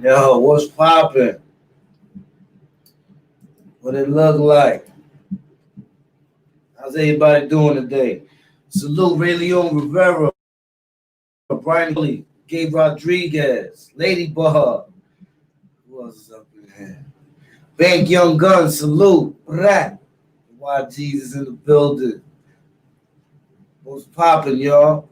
Yo, what's poppin'? What it look like? How's everybody doing today? Salute Ray Leon Rivera, Brian Lee, Gabe Rodriguez, Ladybug. Who else is up in here? Bank Young Gun, salute. Rat. YG's is in the building. What's poppin', y'all?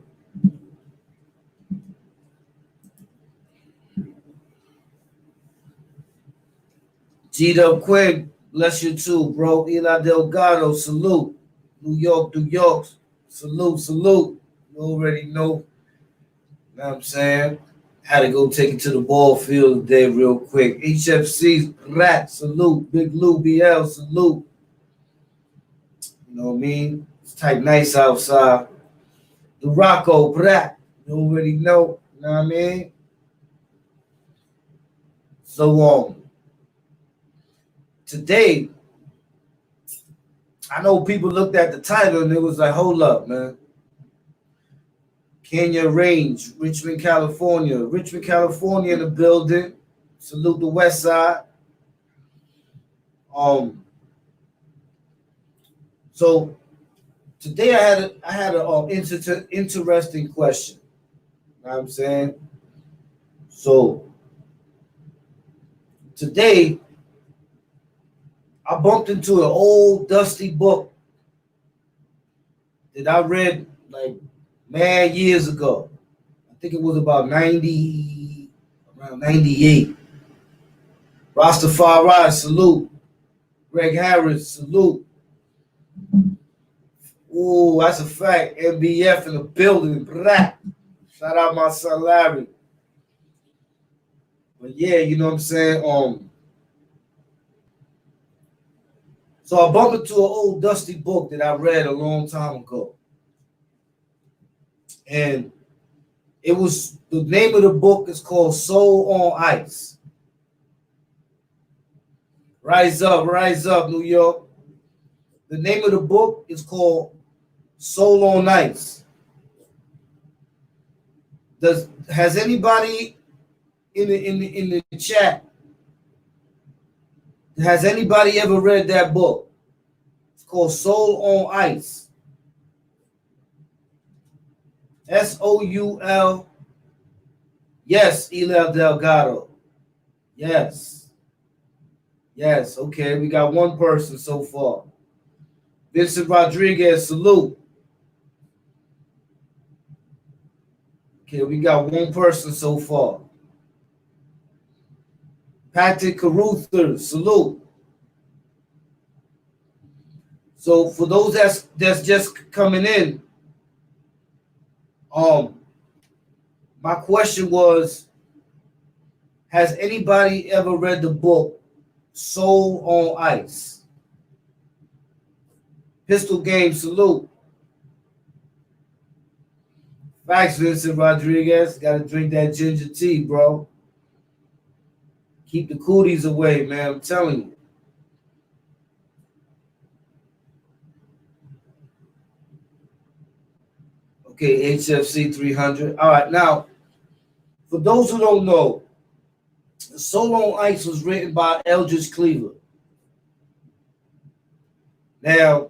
G Dub Quick, bless you too, bro. Eli Delgado, salute. New York, New York, salute, salute. You already know. Know what I'm saying? Had to go take it to the ball field today real quick. HFC, Rat, salute. Big Lou, BL, salute. You know what I mean? It's tight nice outside. The Rocco, Rat, you already know. You know what I mean? So, today, I know people looked at the title and it was like, hold up, man. Kenya Range, Richmond, California. Richmond, California in the building. Salute the West Side. So today I had an interesting question. You know what I'm saying? So today I bumped into an old dusty book that I read like mad years ago. I think it was about 90, around 98. Rastafari, salute. Greg Harris, salute. Ooh, that's a fact. MBF in the building. Blah. Shout out my son Larry. But yeah, you know what I'm saying? So I bumped into an old dusty book that I read a long time ago. And it was the name of the book is called Soul on Ice. Rise up, New York. The name of the book is called Soul on Ice. Has anybody in the chat, has anybody ever read that book? It's called Soul on Ice. Soul. Yes, Eli Delgado. Yes. Yes, okay. We got one person so far. Vincent Rodriguez, salute. Okay, we got one person so far. Patrick Caruther, salute. So for those that's just coming in, my question was, has anybody ever read the book Soul on Ice? Pistol Game, salute. Facts, Vincent Rodriguez. Got to drink that ginger tea, bro. Keep the cooties away, man. I'm telling you. Okay, HFC 300. All right, now, for those who don't know, Soul on Ice was written by Eldridge Cleaver. Now,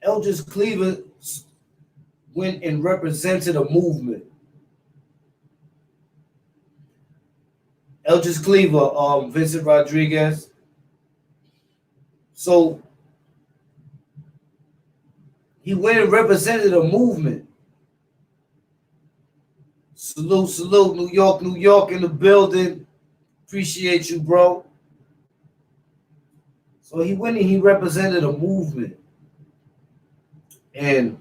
Eldridge Cleaver went and represented a movement. Eldridge Cleaver, Vincent Rodriguez. So he went and represented a movement. Salute, salute, New York, New York in the building. Appreciate you, bro. So he went and he represented a movement. And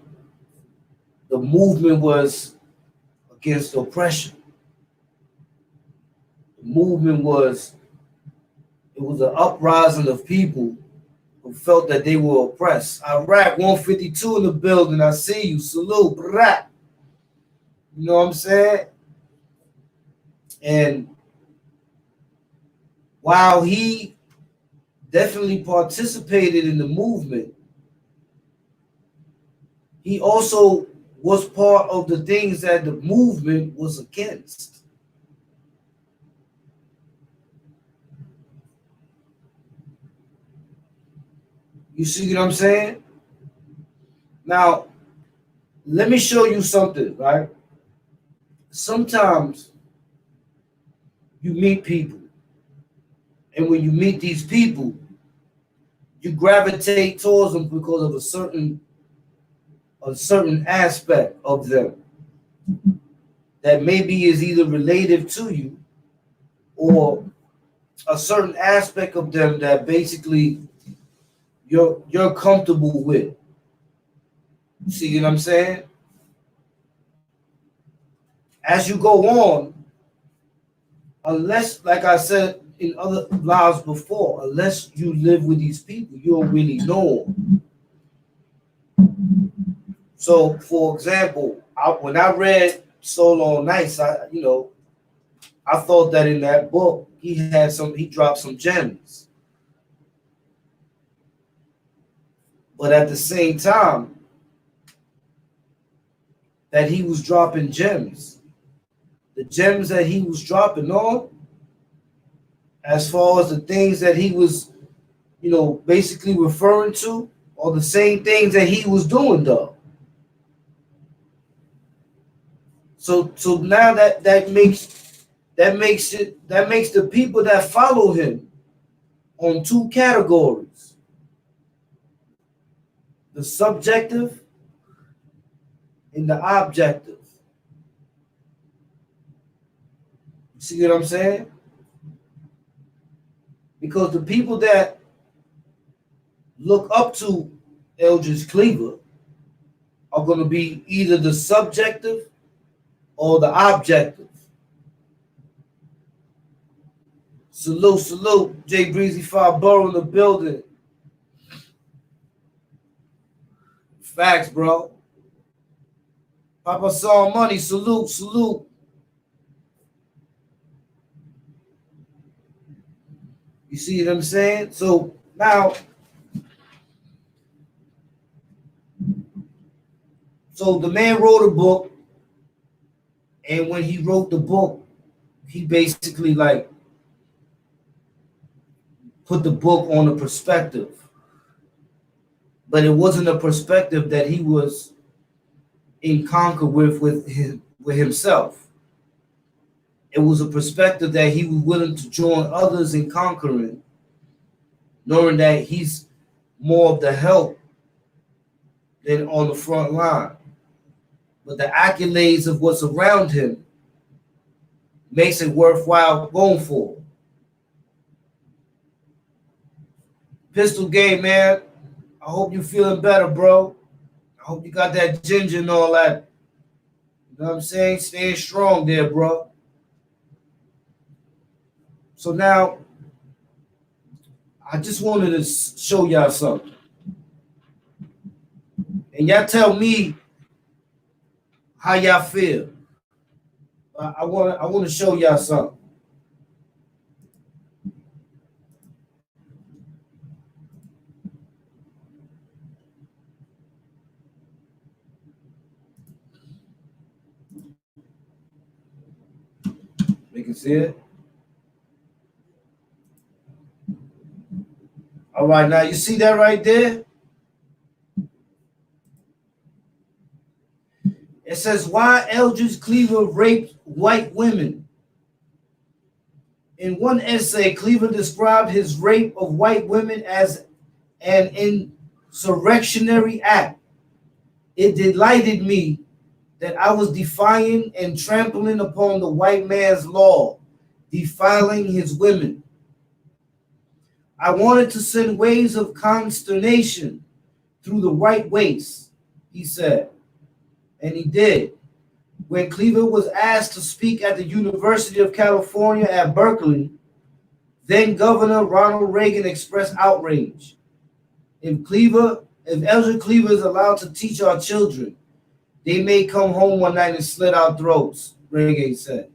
the movement was against oppression. The movement was, it was an uprising of people who felt that they were oppressed. Iraq 152 in the building. I see you. Salute. Brat. You know what I'm saying? And while he definitely participated in the movement, he also was part of the things that the movement was against. You see what I'm saying? Now, let me show you something, right? Sometimes you meet people, and when you meet these people, you gravitate towards them because of a certain aspect of them that maybe is either related to you or a certain aspect of them that basically you're comfortable with. See what I'm saying? As you go on, unless, like I said in other lives before, unless you live with these people, you don't really know them. So, for example, when I read Solo on Nights, I thought that in that book he dropped some gems, but at the same time that he was dropping gems, the gems that he was dropping on, as far as the things that he was, basically referring to, are the same things that he was doing though. So now that makes the people that follow him on two categories: the subjective and the objective. See what I'm saying? Because the people that look up to Eldridge Cleaver are going to be either the subjective or the objective. Salute, Jay Breezy Fireborough in the building. Facts, bro. Papa Saw Money, salute. You see what I'm saying? So now, so the man wrote a book, and when he wrote the book, he basically put the book on a perspective. But it wasn't a perspective that he was in concord with himself. It was a perspective that he was willing to join others in conquering, knowing that he's more of the help than on the front line. But the accolades of what's around him makes it worthwhile going for. Pistol game, man. I hope you're feeling better, bro. I hope you got that ginger and all that. You know what I'm saying? Staying strong there, bro. So now, I just wanted to show y'all something. And y'all tell me how y'all feel. I want to show y'all something. You can see it. All right, now you see that right there? It says, why Eldridge Cleaver raped white women. In one essay, Cleaver described his rape of white women as an insurrectionary act. It delighted me that I was defying and trampling upon the white man's law, defiling his women. I wanted to send waves of consternation through the white race, he said. And he did. When Cleaver was asked to speak at the University of California at Berkeley, then Governor Ronald Reagan expressed outrage. If Eldridge Cleaver is allowed to teach our children, they may come home one night and slit our throats, Reagan said.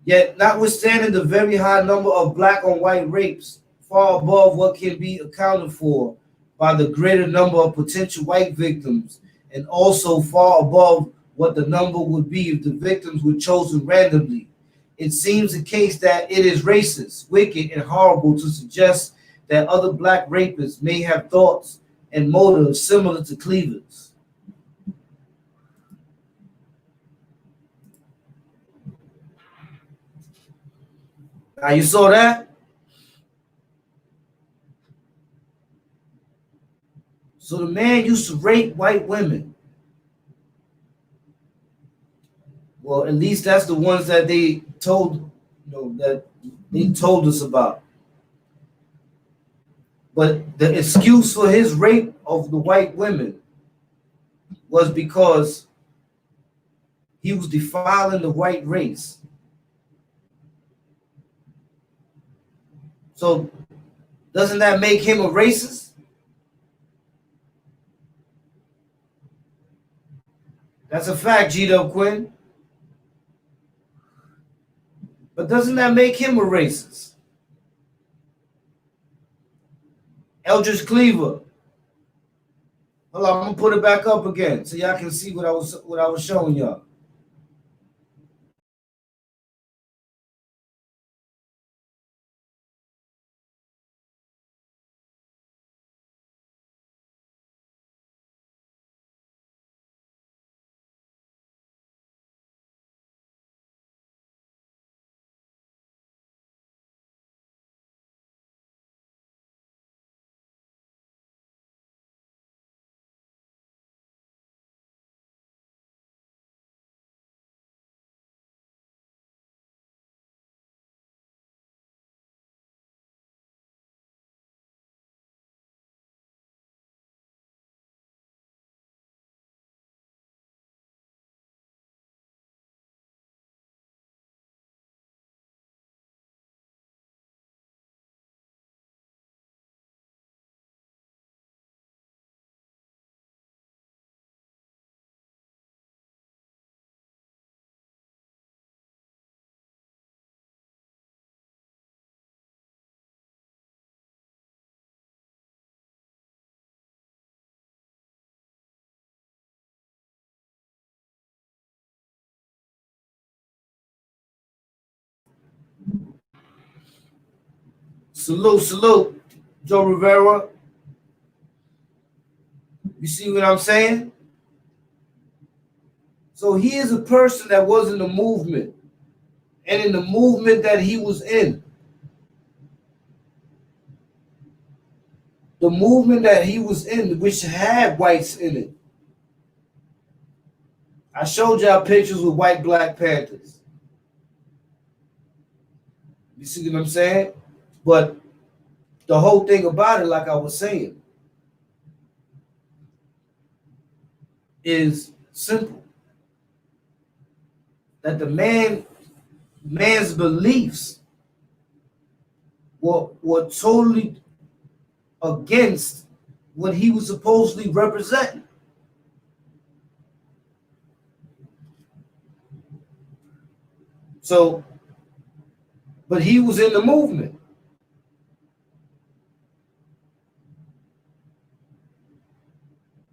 Yet, notwithstanding the very high number of black on white rapes, far above what can be accounted for by the greater number of potential white victims, and also far above what the number would be if the victims were chosen randomly. It seems the case that it is racist, wicked, and horrible to suggest that other black rapists may have thoughts and motives similar to Cleaver's. Now you saw that? So the man used to rape white women. Well, at least that's the ones that they told, that they told us about. But the excuse for his rape of the white women was because he was defiling the white race. So doesn't that make him a racist? That's a fact, G-Dub Quinn. But doesn't that make him a racist? Eldridge Cleaver. Hold on, I'm gonna put it back up again so y'all can see what I was showing y'all. Salute, salute, Joe Rivera. You see what I'm saying? So he is a person that was in the movement. And in the movement that he was in, the movement that he was in, which had whites in it. I showed y'all pictures with white Black Panthers. You see what I'm saying? But the whole thing about it, like I was saying, is simple. That the man's beliefs were totally against what he was supposedly representing. So, but he was in the movement.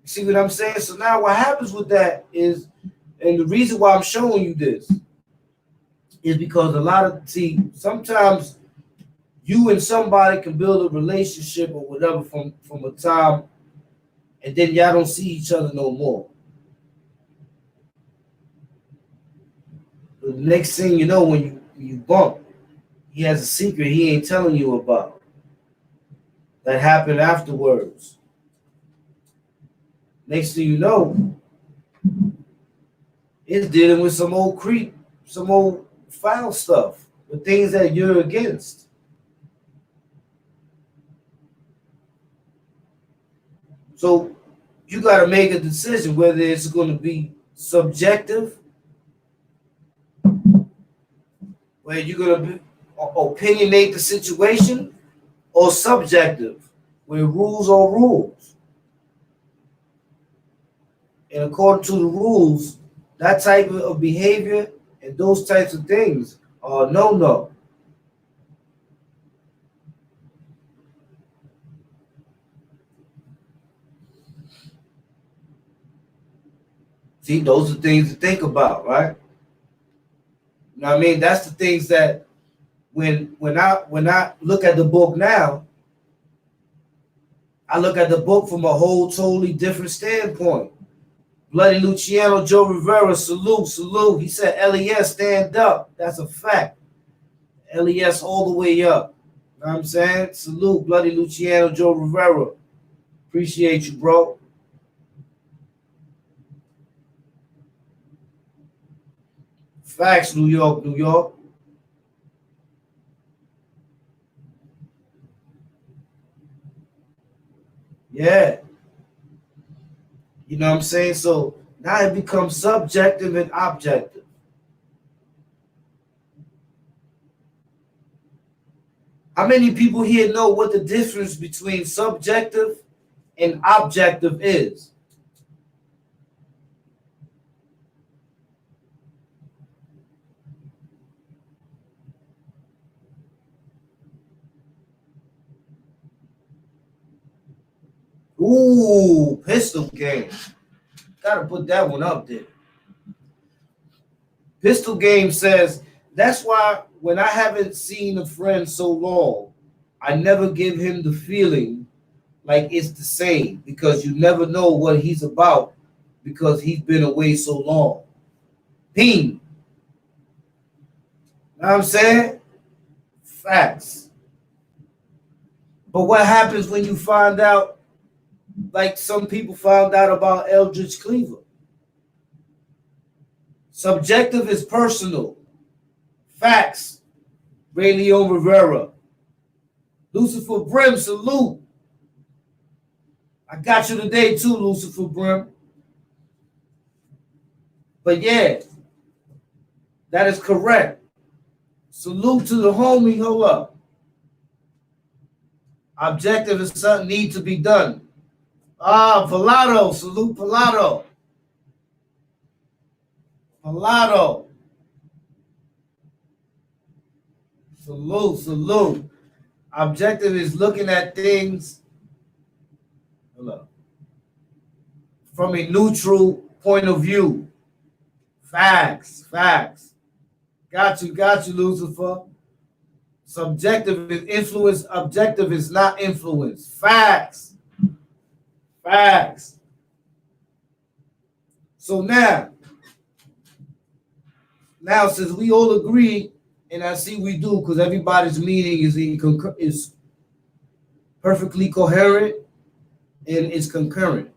See what I'm saying? So now what happens with that is, and the reason why I'm showing you this is because sometimes you and somebody can build a relationship or whatever from a time, and then y'all don't see each other no more. The next thing you know, when you bump, he has a secret he ain't telling you about that happened afterwards. Next thing you know, it's dealing with some old creep, some old foul stuff, the things that you're against. So you got to make a decision whether it's going to be subjective, where you're going to opinionate the situation, or subjective, where rules are rules. And according to the rules, that type of behavior and those types of things are no. See, those are things to think about, right? You know what I mean? That's the things that when I look at the book now, I look at the book from a whole totally different standpoint. Bloody Luciano, Joe Rivera, salute, salute. He said, LES, stand up. That's a fact. LES all the way up. You know what I'm saying? Salute, Bloody Luciano, Joe Rivera. Appreciate you, bro. Facts, New York, New York. Yeah. You know what I'm saying? So now it becomes subjective and objective. How many people here know what the difference between subjective and objective is? Ooh, pistol game. Gotta put that one up there. Pistol game says, that's why when I haven't seen a friend so long, I never give him the feeling like it's the same because you never know what he's about because he's been away so long. Ping. Know what I'm saying? Facts. But what happens when you find out, like some people found out about Eldridge Cleaver? Subjective is personal. Facts. Ray Leon Rivera. Lucifer Brim, salute. I got you today too, Lucifer Brim. But yeah, that is correct. Salute to the homie. Hold up. Objective is something need to be done. Ah, Pallado. Salute Pallado. Pallado. Salute, salute. Objective is looking at things from a neutral point of view. Facts, facts. Got you, Lucifer. Subjective is influence, objective is not influence. Facts. Facts. So now since we all agree, and I see we do because everybody's meaning is perfectly coherent and it's concurrent,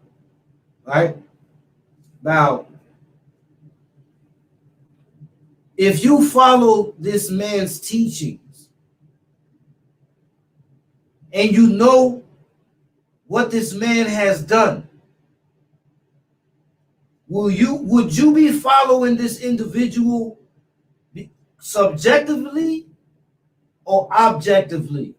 right? Now, if you follow this man's teachings and you know what this man has done, would you be following this individual subjectively or objectively?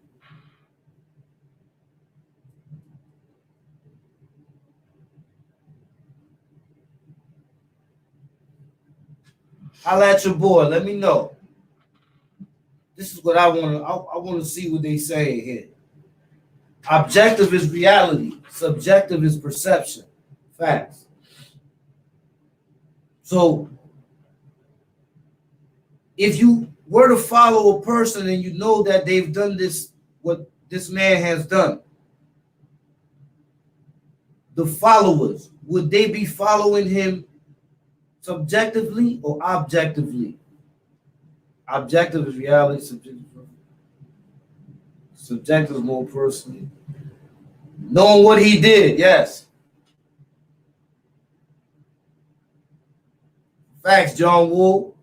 Holla at your boy. Let me know. This is what I want to see what they say here. Objective is reality. Subjective is perception. Facts. So if you were to follow a person and you know that they've done this, what this man has done, the followers, would they be following him subjectively or objectively? Objective is reality, subjective is more personally. Knowing what he did, yes. Facts, John Woo.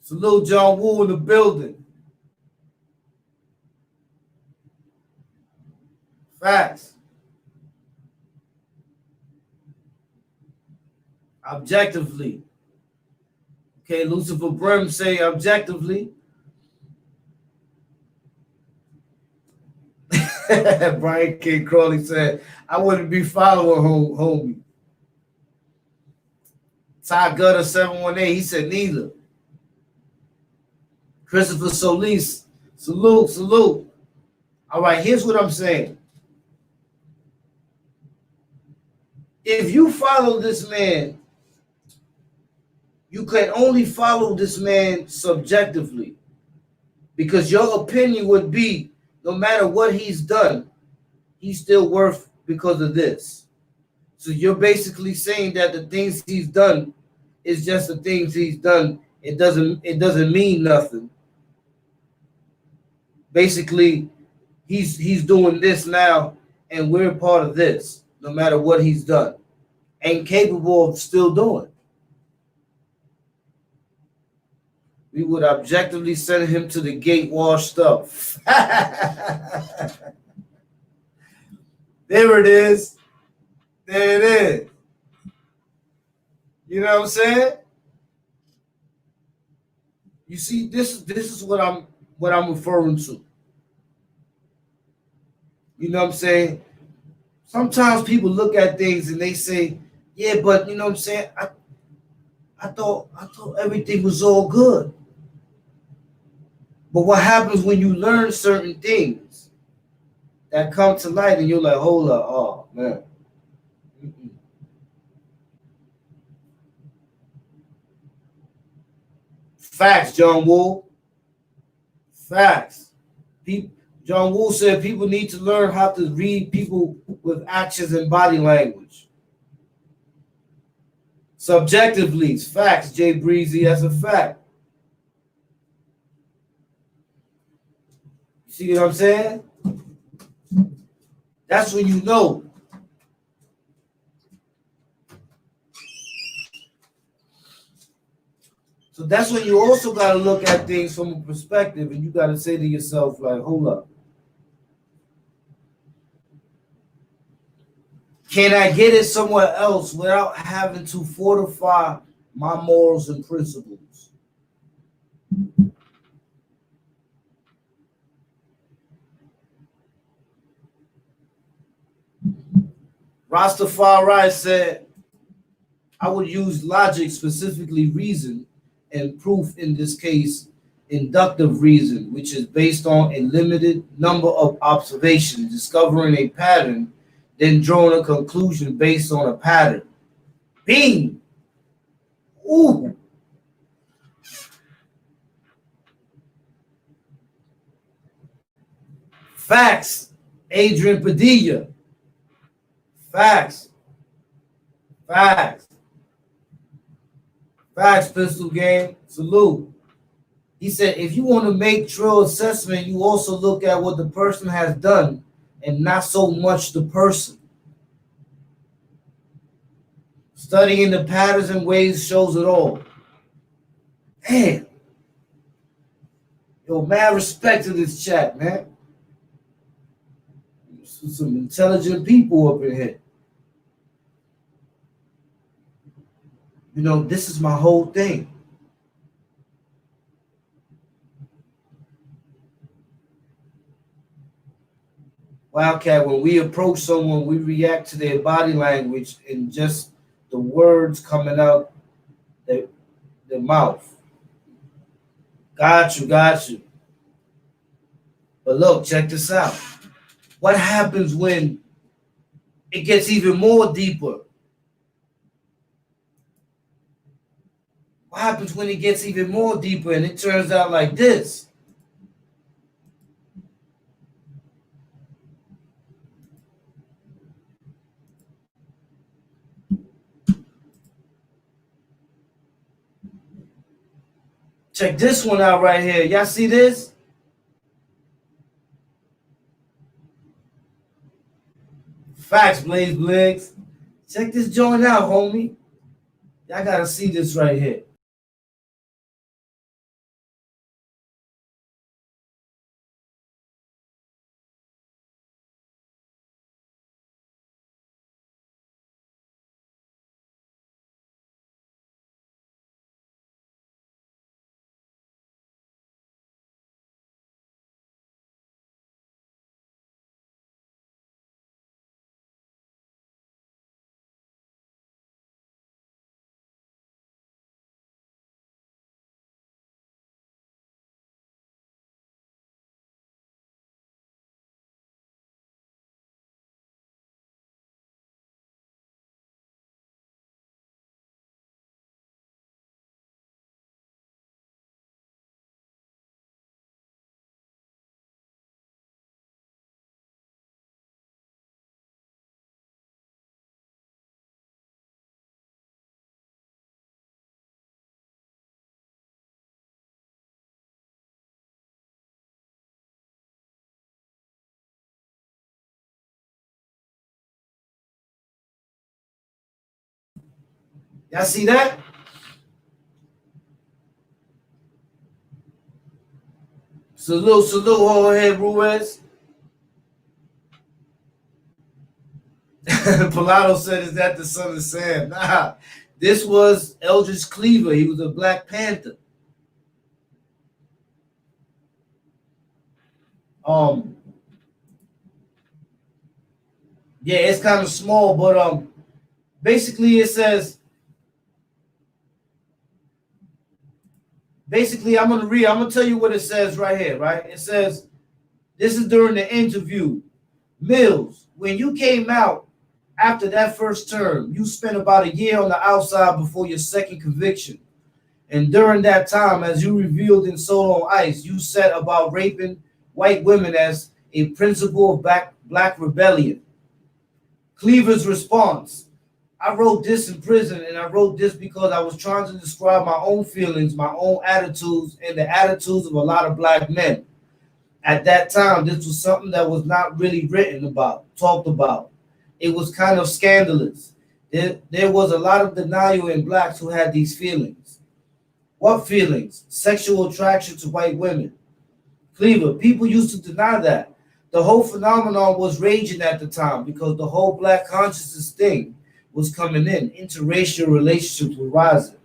Salute John Woo in the building. Facts. Objectively. Okay, Lucifer Brim say objectively. Brian K. Crawley said, I wouldn't be following homie. Ty Gutter 718, he said neither. Christopher Solis, salute, salute. All right, here's what I'm saying. if you follow this man, you can only follow this man subjectively, because your opinion would be, no matter what he's done, he's still worth because of this. So you're basically saying that the things he's done is just the things he's done. It doesn't mean nothing. Basically, he's doing this now, and we're part of this, no matter what he's done, and capable of still doing. We would objectively send him to the gate washed up. There it is. There it is. You know what I'm saying? You see, this is what I'm referring to. You know what I'm saying? Sometimes people look at things and they say, "Yeah, but you know what I'm saying? I thought everything was all good." But what happens when you learn certain things that come to light and you're like, "Hold up, oh man." Mm-mm. Facts, John Woo. Facts. People, John Woo said people need to learn how to read people with actions and body language. Subjectively, it's facts, Jay Breezy, that's a fact. You see what I'm saying? That's when you know. So that's when you also got to look at things from a perspective, and you got to say to yourself, like, hold up. Can I get it somewhere else without having to fortify my morals and principles? Rastafari said, I would use logic, specifically reason, and proof, in this case, inductive reason, which is based on a limited number of observations, discovering a pattern, then drawing a conclusion based on a pattern. Bing! Ooh! Facts! Adrian Padilla. Facts! Facts! Facts, Pistol Game. Salute. He said, if you want to make true assessment, you also look at what the person has done and not so much the person. Studying the patterns and ways shows it all. Damn. Yo, mad respect to this chat, man. Some intelligent people up in here. You know, this is my whole thing. Wildcat, when we approach someone, we react to their body language and just the words coming out their mouth. Got you, got you. But look, check this out. What happens when it gets even more deeper? What happens when it gets even more deeper and it turns out like this? Check this one out right here. Y'all see this? Facts, Blaze Bliggs. Check this joint out, homie. Y'all gotta see this right here. Y'all see that? Salute, Jorge Ruiz. Pilato said, "Is that the son of Sam?" Nah, this was Eldridge Cleaver. He was a Black Panther. Yeah, it's kind of small, but basically it says. Basically, I'm gonna tell you what it says right here. Right, it says this is during the interview. Mills, when you came out after that first term, you spent about a year on the outside before your second conviction. And during that time, as you revealed in Soul on Ice, you said about raping white women as a principle of black rebellion. Cleaver's response: I wrote this in prison, and I wrote this because I was trying to describe my own feelings, my own attitudes, and the attitudes of a lot of black men. At that time, this was something that was not really written about, talked about. It was kind of scandalous. There was a lot of denial in blacks who had these feelings. What feelings? Sexual attraction to white women. Cleaver, people used to deny that. The whole phenomenon was raging at the time because the whole black consciousness thing was coming in. Interracial relationships were rising.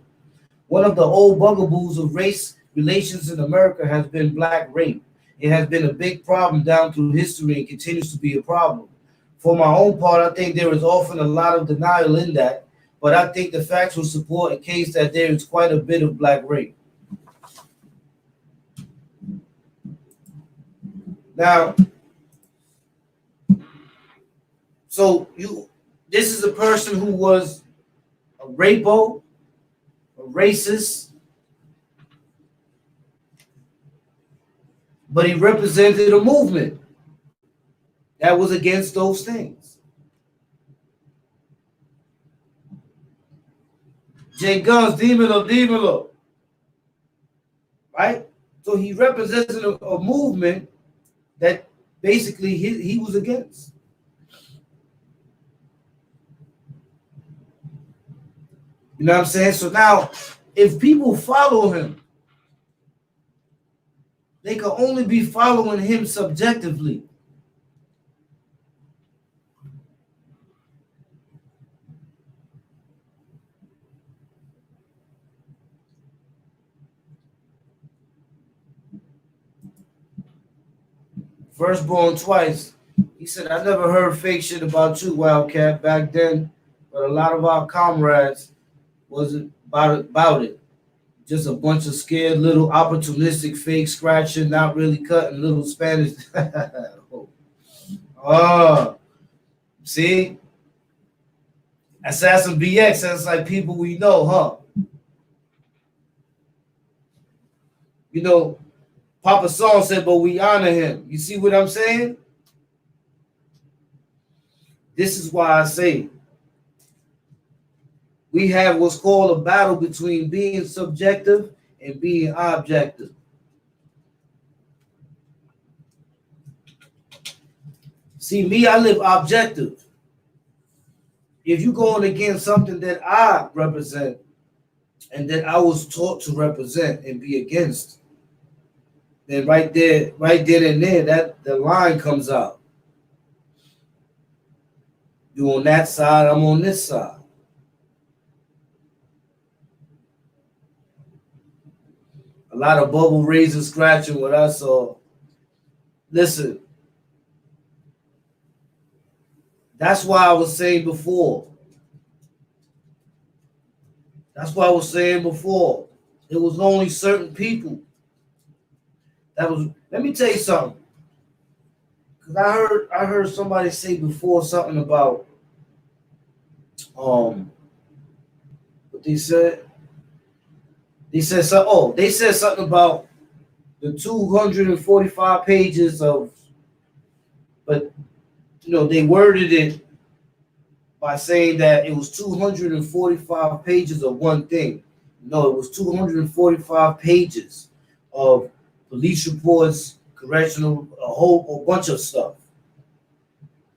One of the old bugaboos of race relations in America has been black rape. It has been a big problem down through history and continues to be a problem. For my own part, I think there is often a lot of denial in that, but I think the facts will support a case that there is quite a bit of black rape. Now, this is a person who was a rapo, a racist, but he represented a movement that was against those things. Jay Guns, Dímelo. Right? So he represented a movement that basically he was against. You know what I'm saying? So now, if people follow him, they can only be following him subjectively. Firstborn twice. He said, I never heard fake shit about you, Wildcat, back then, but a lot of our comrades wasn't about it. Just a bunch of scared little opportunistic fake scratching, not really cutting little Spanish. Oh, see? Assassin BX sounds like people we know, huh? You know, Papa Song said, but we honor him. You see what I'm saying? This is why I say we have what's called a battle between being subjective and being objective. See, me, I live objective. If you're going against something that I represent and that I was taught to represent and be against, then right there and there, that the line comes out. You on that side, I'm on this side. A lot of bubble raising, scratching what I saw. Listen, that's why I was saying before. That's why I was saying before. It was only certain people that was. Let me tell you something. Because I heard somebody say before something about what they said. They said so. Oh, they said something about the 245 pages of, but they worded it by saying that it was 245 pages of one thing. No, it was 245 pages of police reports, correctional, a whole bunch of stuff.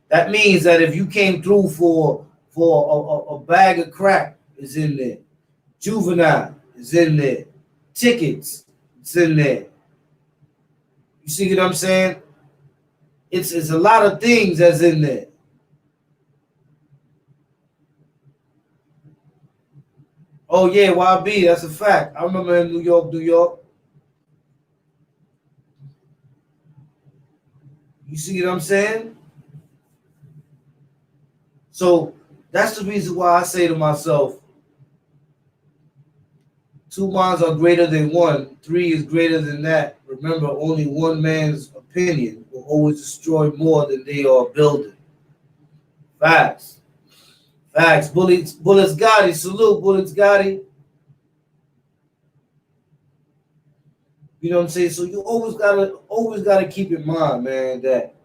That means that if you came through for a bag of crack is in there. Juvenile is in there. Tickets, it's in there. You see what I'm saying? It's a lot of things that's in there. Oh yeah, YB, that's a fact. I remember in New York, New York. You see what I'm saying? So that's the reason why I say to myself, two minds are greater than one, three is greater than that. Remember, only one man's opinion will always destroy more than they are building. Facts. Facts. Bullets Gotti, salute, Bullets Gotti. You know what I'm saying? So you always gotta keep in mind, man, that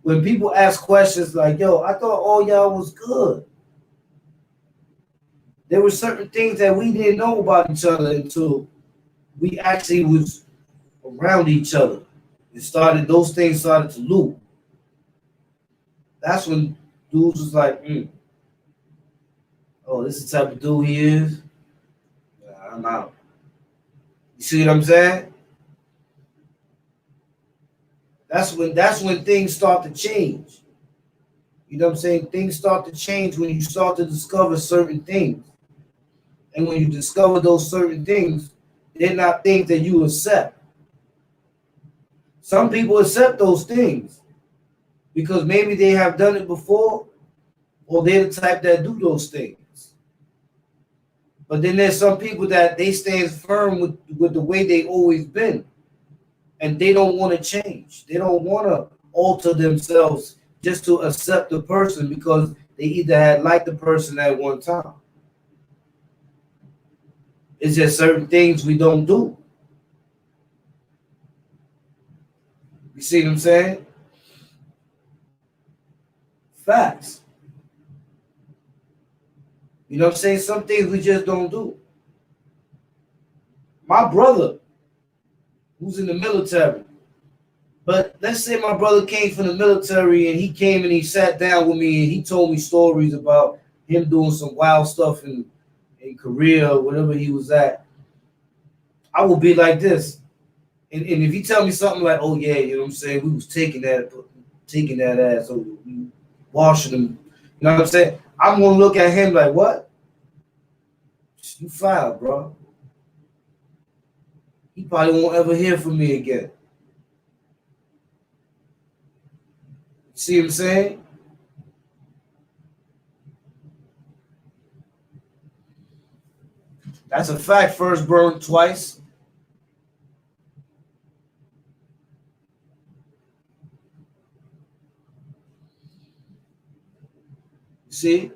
when people ask questions like, yo, I thought all y'all was good. There were certain things that we didn't know about each other until we actually was around each other. Those things started to loop. That's when dudes was like, oh, this is the type of dude he is. Nah, I'm out. You see what I'm saying? That's when things start to change. You know what I'm saying? Things start to change when you start to discover certain things. And when you discover those certain things, they're not things that you accept. Some people accept those things because maybe they have done it before, or they're the type that do those things. But then there's some people that they stand firm with the way they always been. And they don't want to change. They don't want to alter themselves just to accept the person because they either had liked the person at one time. It's just certain things we don't do. You see what I'm saying? Facts. You know what I'm saying? Some things we just don't do. My brother, who's in the military, but let's say my brother came from the military and he came and he sat down with me and he told me stories about him doing some wild stuff in Korea or whatever he was at. I will be like this. And if you tell me something like, oh yeah, you know what I'm saying, we was taking that ass, so we washing them, you know what I'm saying? I'm gonna look at him like, what? You foul, bro. He probably won't ever hear from me again. See what I'm saying? That's a fact. First burned twice. See?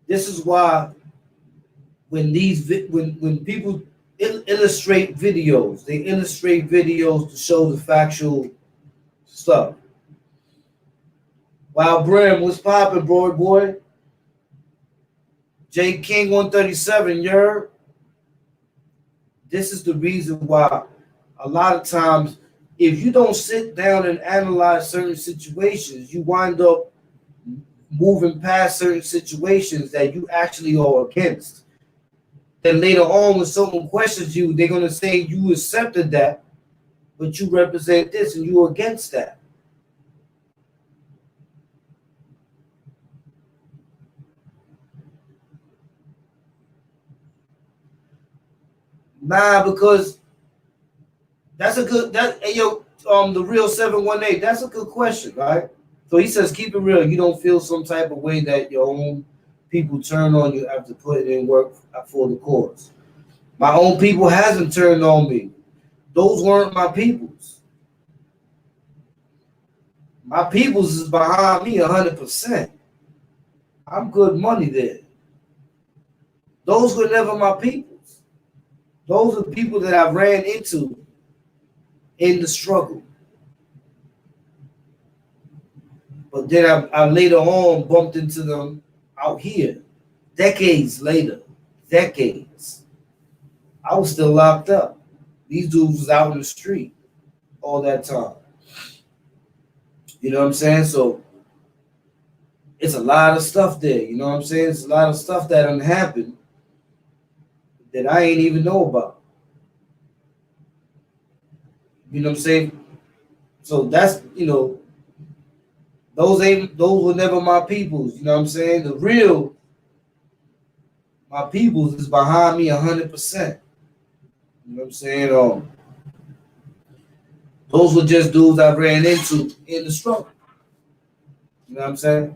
This is why when people illustrate videos, they illustrate videos to show the factual stuff. Wow, Brim, what's poppin', boy? J King 137, you're. This is the reason why a lot of times, if you don't sit down and analyze certain situations, you wind up moving past certain situations that you actually are against. Then later on, when someone questions you, they're going to say you accepted that, but you represent this and you're against that. Nah, because that's a good, the real 718, that's a good question, right? So he says, keep it real. You don't feel some type of way that your own people turn on you after putting in work for the cause. My own people hasn't turned on me. Those weren't my peoples. My peoples is behind me 100%. I'm good money there. Those were never my peoples. Those are people that I ran into in the struggle. But then I later on bumped into them out here, decades later. Decades. I was still locked up. These dudes was out in the street all that time. You know what I'm saying? So It's a lot of stuff there. You know what I'm saying? It's a lot of stuff that done happened that I ain't even know about. You know what I'm saying? So that's, those were never my peoples. You know what I'm saying? The real my peoples is behind me 100%. You know what I'm saying? Those were just dudes I ran into in the struggle. You know what I'm saying?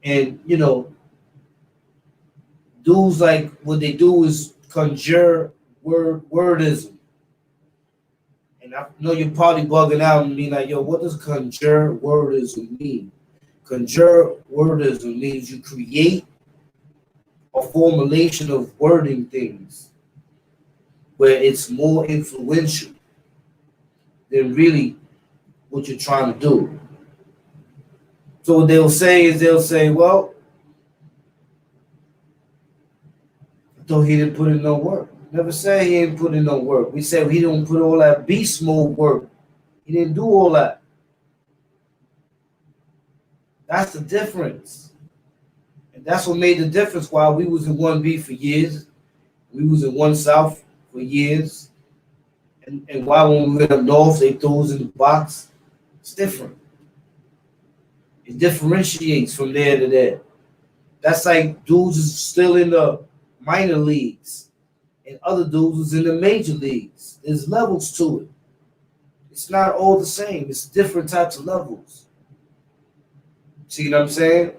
And dudes like what they do is conjure wordism. And I know you're probably bugging out and being like, yo, what does conjure wordism mean? Conjure wordism means you create a formulation of wording things where it's more influential than really what you're trying to do. So what they'll say, well, I thought he didn't put in no work. Never said he didn't put in no work. We said he didn't put all that beast mode work. He didn't do all that. That's the difference. And that's what made the difference why we was in 1B for years. We was in 1 South for years. And why when we went up north, they threw us in the box. It's different. It differentiates from there to there. That's like dudes is still in the minor leagues and other dudes is in the major leagues. There's levels to it. It's not all the same. It's different types of levels. See what I'm saying?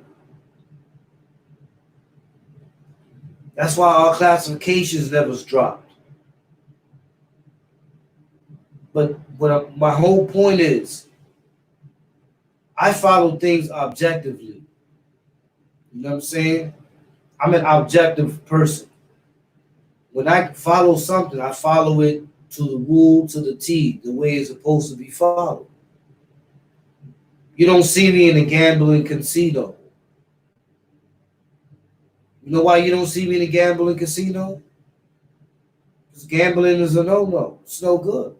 That's why our classifications never dropped. But my whole point is, I follow things objectively. You know what I'm saying? I'm an objective person. When I follow something, I follow it to the rule, to the T, the way it's supposed to be followed. You don't see me in a gambling casino. You know why you don't see me in a gambling casino? Because gambling is a no-no. It's no good.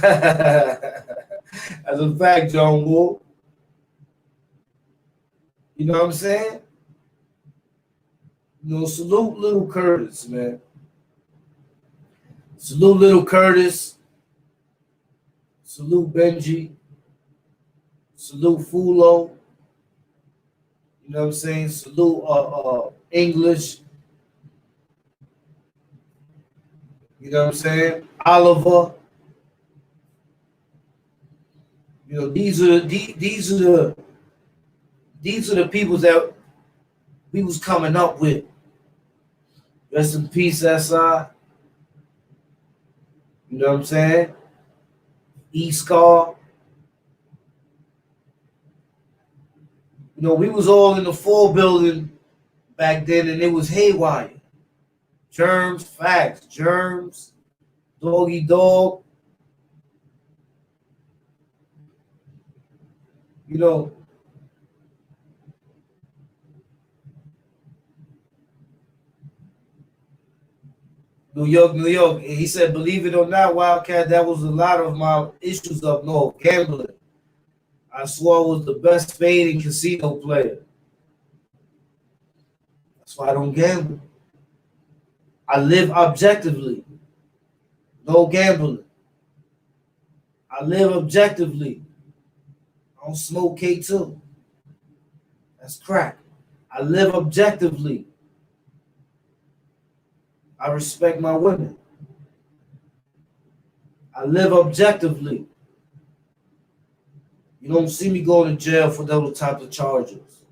As a fact, John Wall. You know what I'm saying? Salute Little Curtis, man. Salute Little Curtis. Salute Benji. Salute Fulo. You know what I'm saying? Salute English. You know what I'm saying? Oliver. These are the people that we was coming up with. Rest in peace, SI. You know what I'm saying? E-Scar. We was all in the 4 building back then, and it was haywire. Germs, facts, germs, doggy dog. New York, New York. And he said, believe it or not, Wildcat, that was a lot of my issues up north. Gambling. I swore I was the best spade and casino player. That's why I don't gamble. I live objectively. No gambling. I live objectively. I don't smoke K2. That's crack. I live objectively. I respect my women. I live objectively. You don't see me going to jail for those types of charges.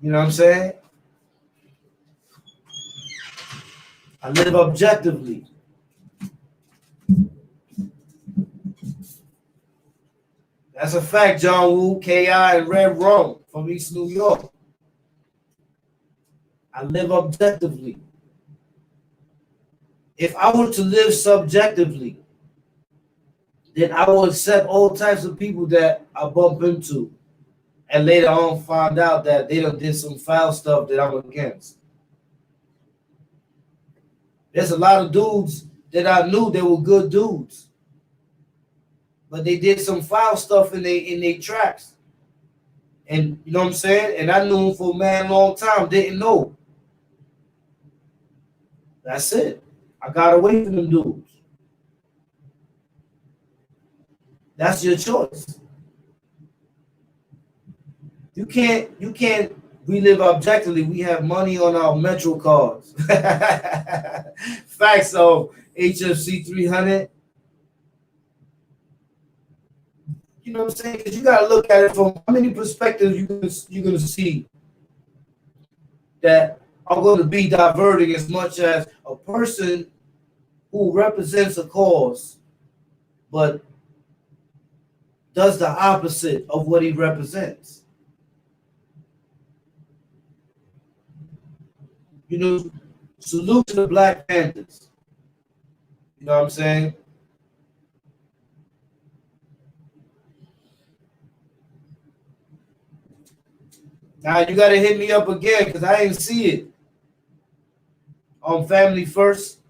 You know what I'm saying? I live objectively. That's a fact, John Woo, K.I., and Red Rum from East New York. I live objectively. If I were to live subjectively, then I will accept all types of people that I bump into, and later on find out that they done did some foul stuff that I'm against. There's a lot of dudes that I knew that were good dudes, but they did some foul stuff in their tracks. And you know what I'm saying? And I knew him for a man long time, didn't know. That's it. I got away from them dudes. That's your choice. You can't relive objectively. We have money on our Metro cards. Facts of HFC 300. You know what I'm saying? Because you got to look at it from how many perspectives you're gonna see that are going to be diverting as much as a person who represents a cause, but does the opposite of what he represents. You know, salute to the Black Panthers. You know what I'm saying? Now you gotta hit me up again because I didn't see it. Family First.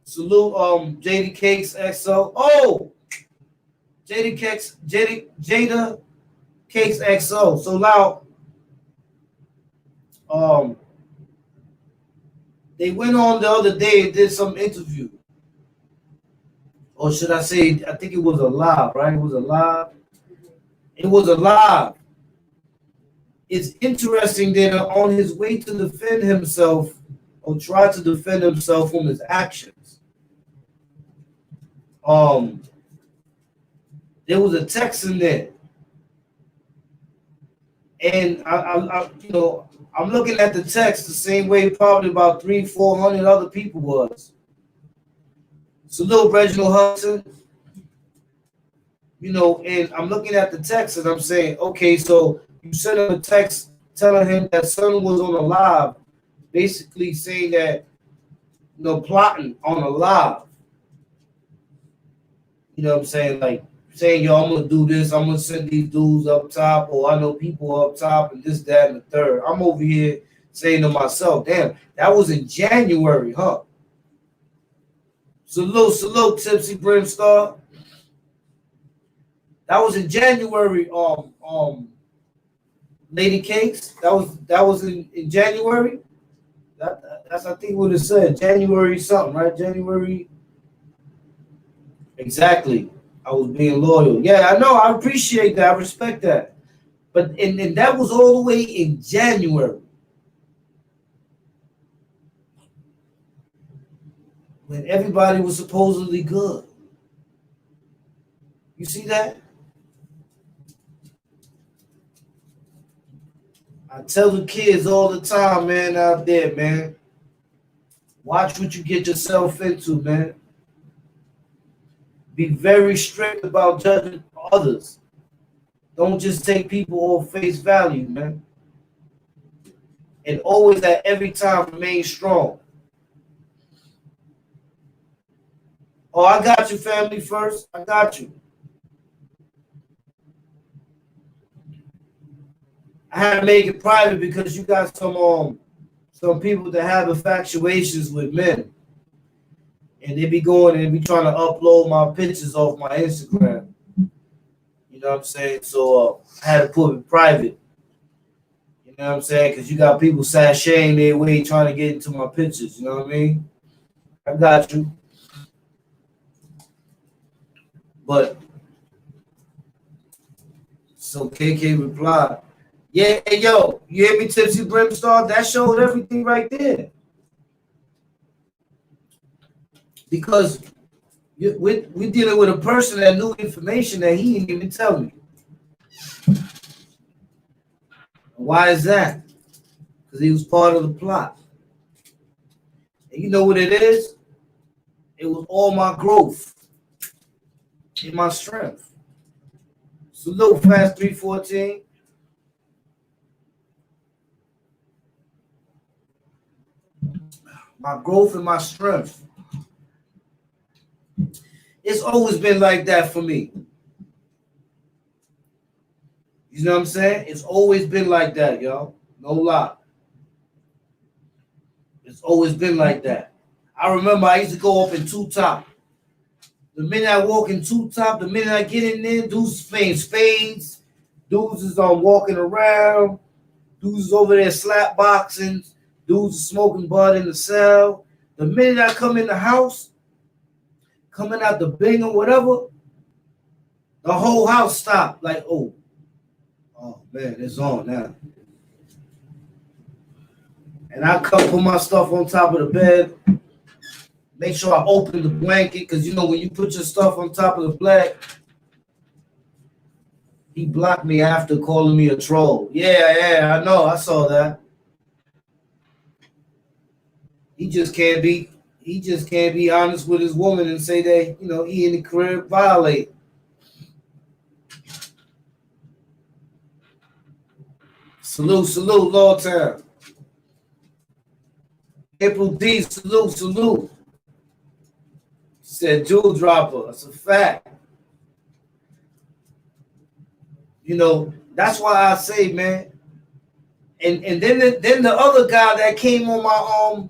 Salute JD Cakes XO. Oh, JD Cakes, Jada Cakes XO. So now they went on the other day and did some interview. Or should I say, I think it was a live, right? It was a live. It was a live. It's interesting that on his way to defend himself or try to defend himself from his actions, there was a text in there, and I'm looking at the text the same way probably about 300-400 other people was. Salute Reginald Hudson, and I'm looking at the text and I'm saying, okay, so you sent him a text telling him that son was on a live, basically saying that, plotting on a live. You know what I'm saying? Like saying, yo, I'm going to do this. I'm going to send these dudes up top, or I know people up top and this, that, and the third. I'm over here saying to myself, damn, that was in January, huh? Salute, Tipsy Brimstar. That was in January, Lady Cakes. That was in January. That's I think what it said. January something, right? January. Exactly. I was being loyal. Yeah, I know. I appreciate that. I respect that. But and that was all the way in January. When everybody was supposedly good. You see that? I tell the kids all the time, man, out there, man. Watch what you get yourself into, man. Be very strict about judging others. Don't just take people on face value, man. And always at every time remain strong. Oh, I got you, Family First. I got you. I had to make it private because you got some people that have infatuations with men. And they be going and be trying to upload my pictures off my Instagram. You know what I'm saying? So I had to put it private. You know what I'm saying? Because you got people sashaying their way trying to get into my pictures. You know what I mean? I got you. But so KK replied, yeah, hey, yo, you hear me, Tipsy Brimstar? That showed everything right there. Because we're dealing with a person that knew information that he didn't even tell me. Why is that? Because he was part of the plot. And you know what it is? It was all my growth and my strength. Salute, Fast 314. My growth and my strength. always been like that for me. You know what I'm saying? It's always been like that, y'all. No lie. It's always been like that. I remember I used to go up in two top. The minute I walk in two top, the minute I get in there, dudes playing spades. Dudes is walking around. Dudes is over there slap boxing. Dudes is smoking bud in the cell. The minute I come in the house, coming out the bing or whatever, the whole house stopped. Like, oh man, it's on now. And I come put my stuff on top of the bed. Make sure I open the blanket, because you know when you put your stuff on top of the blanket, he blocked me after calling me a troll. Yeah, I know, I saw that. He just can't be honest with his woman and say that, you know, he in the crib violate. Salute, Lord Town. April D, salute. Said jewel dropper. That's a fact. You know, that's why I say, man. And then the other guy that came on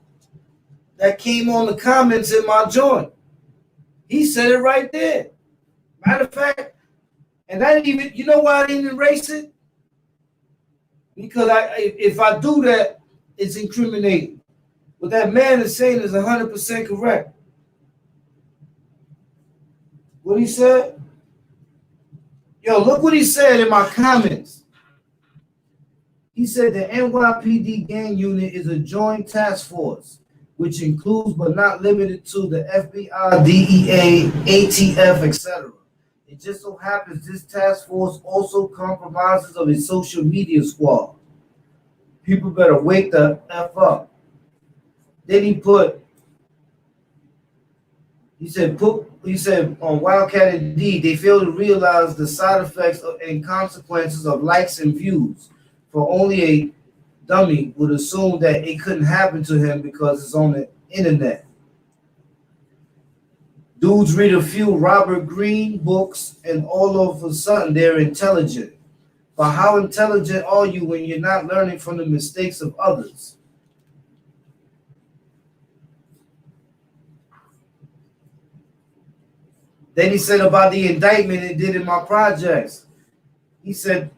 the comments in my joint, he said it right there. Matter of fact, and I didn't even, you know why I didn't erase it? Because if I do that, it's incriminating. What that man is saying is 100% correct. What he said? Yo, look what he said in my comments. He said the NYPD gang unit is a joint task force, which includes but not limited to the FBI, DEA, ATF, etc. It just so happens this task force also compromises of a social media squad. People better wake the F up. Then he said on Wildcat Indeed, they fail to realize the side effects and consequences of likes and views. For only a dummy would assume that it couldn't happen to him because it's on the internet. Dudes read a few Robert Greene books and all of a sudden they're intelligent. But how intelligent are you when you're not learning from the mistakes of others? Then he said about the indictment it did in my projects. He said,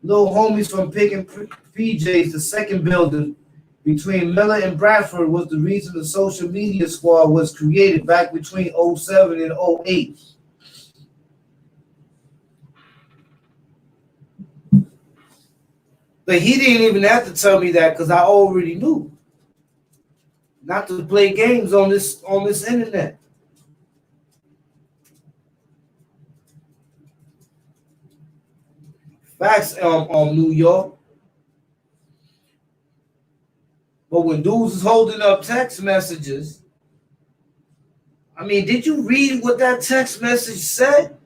little homies from Picking PJs, the second building between Miller and Bradford, was the reason the social media squad was created back between 07 and 08. But he didn't even have to tell me that because I already knew not to play games on this internet. Facts on New York. But when dudes is holding up text messages, I mean, did you read what that text message said?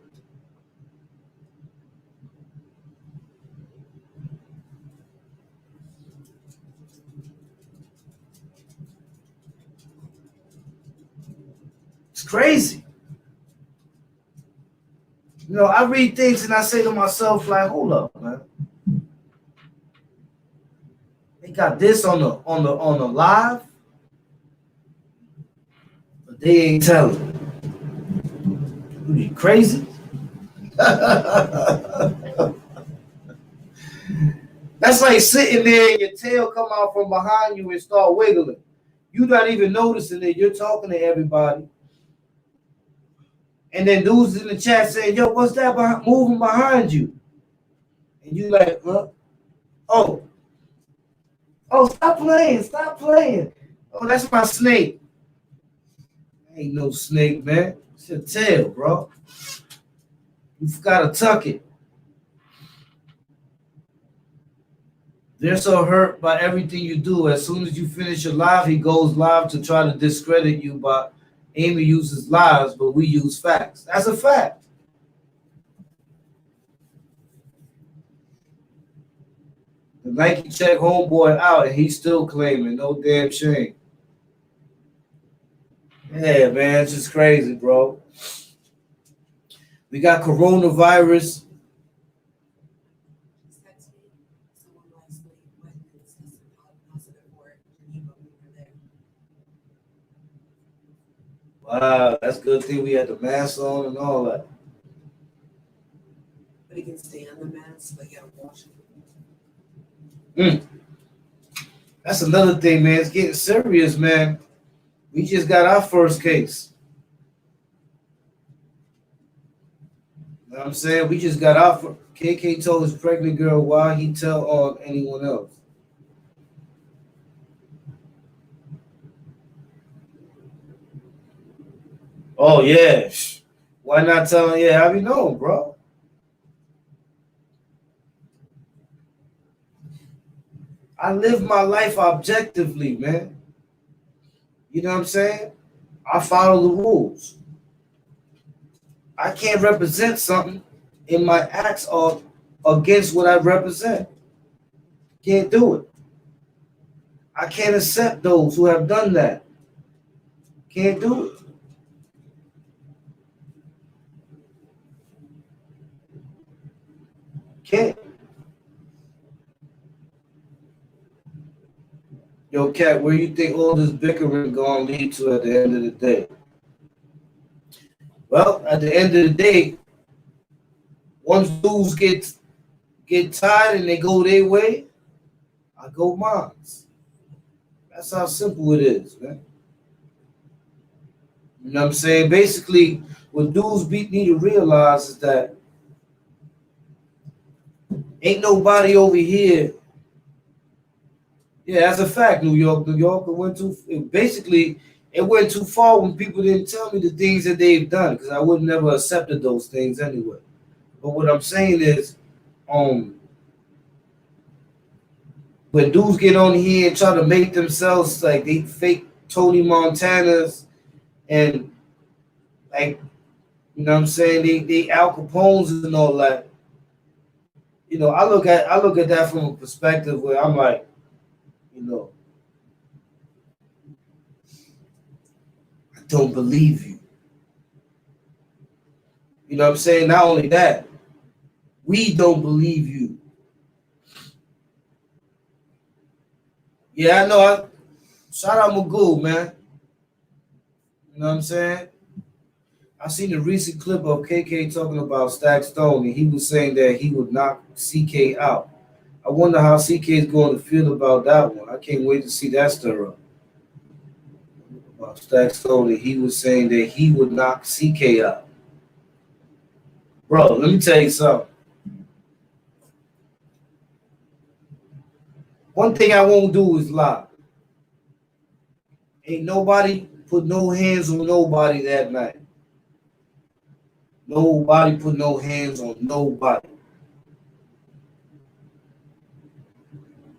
It's crazy. You know, I read things and I say to myself, like, hold up, man. They got this on the live, but they ain't telling. You crazy? That's like sitting there and your tail come out from behind you and start wiggling. You're not even noticing it. You're talking to everybody. And then dudes in the chat saying, yo, what's that moving behind you? And you like, huh? Oh, stop playing. Oh, that's my snake. Ain't no snake, man. It's your tail, bro. You gotta tuck it. They're so hurt by everything you do. As soon as you finish your live, he goes live to try to discredit you. But Amy uses lies, but we use facts. That's a fact. The Nike check homeboy out, and he's still claiming. No damn shame. Yeah, man, it's just crazy, bro. We got coronavirus. Wow, that's a good thing we had the mask on and all that. But he can stay on the mask, but you gotta wash it. That's another thing, man. It's getting serious, man. We just got our first case. You know what I'm saying? We just got our KK told his pregnant girl why he tell on anyone else. Oh yeah. Why not tell him? Yeah, how you know, bro? I live my life objectively, man. You know what I'm saying? I follow the rules. I can't represent something in my acts or against what I represent. Can't do it. I can't accept those who have done that. Can't do it. Can't. Yo, Cat, where you think all this bickering gonna lead to at the end of the day? Well, at the end of the day, once dudes get tired and they go their way, I go mine. That's how simple it is, man. You know what I'm saying? Basically, what dudes need to realize is that ain't nobody over here. Yeah, that's a fact. New York, it went too. It went too far when people didn't tell me the things that they've done, because I would never accepted those things anyway. But what I'm saying is, when dudes get on here and try to make themselves like they fake Tony Montanas and like, you know what I'm saying, they Al Capones and all that. You know, I look at that from a perspective where I'm like, you know, I don't believe you. You know what I'm saying? Not only that, we don't believe you. Yeah, I know. Shout out Magoo, man. You know what I'm saying? I seen a recent clip of KK talking about Stack Stone, and he was saying that he would knock CK out. I wonder how CK is going to feel about that one. I can't wait to see that stir up. About Stack Stone, and he was saying that he would knock CK out. Bro, let me tell you something. One thing I won't do is lie. Ain't nobody put no hands on nobody that night. Nobody put no hands on nobody.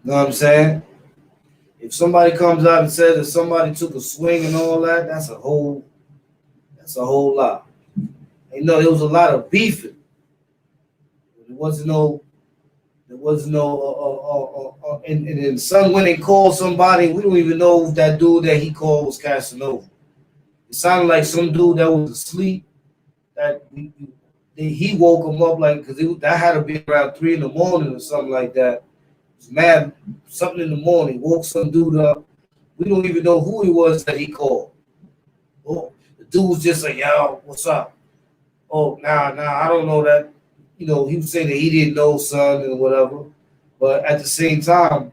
Know what I'm saying? If somebody comes out and says that somebody took a swing and all that, that's a whole lot. And there was a lot of beefing. There wasn't no, and then some went and called somebody. We don't even know if that dude that he called was Casanova. It sounded like some dude that was asleep. That he woke him up, like, because that had to be around 3 in the morning or something like that. It was mad, something in the morning, woke some dude up. We don't even know who he was that he called. Oh, the dude was just like, yo, what's up? Oh, nah, I don't know that. You know, he was saying that he didn't know, son, and whatever. But at the same time,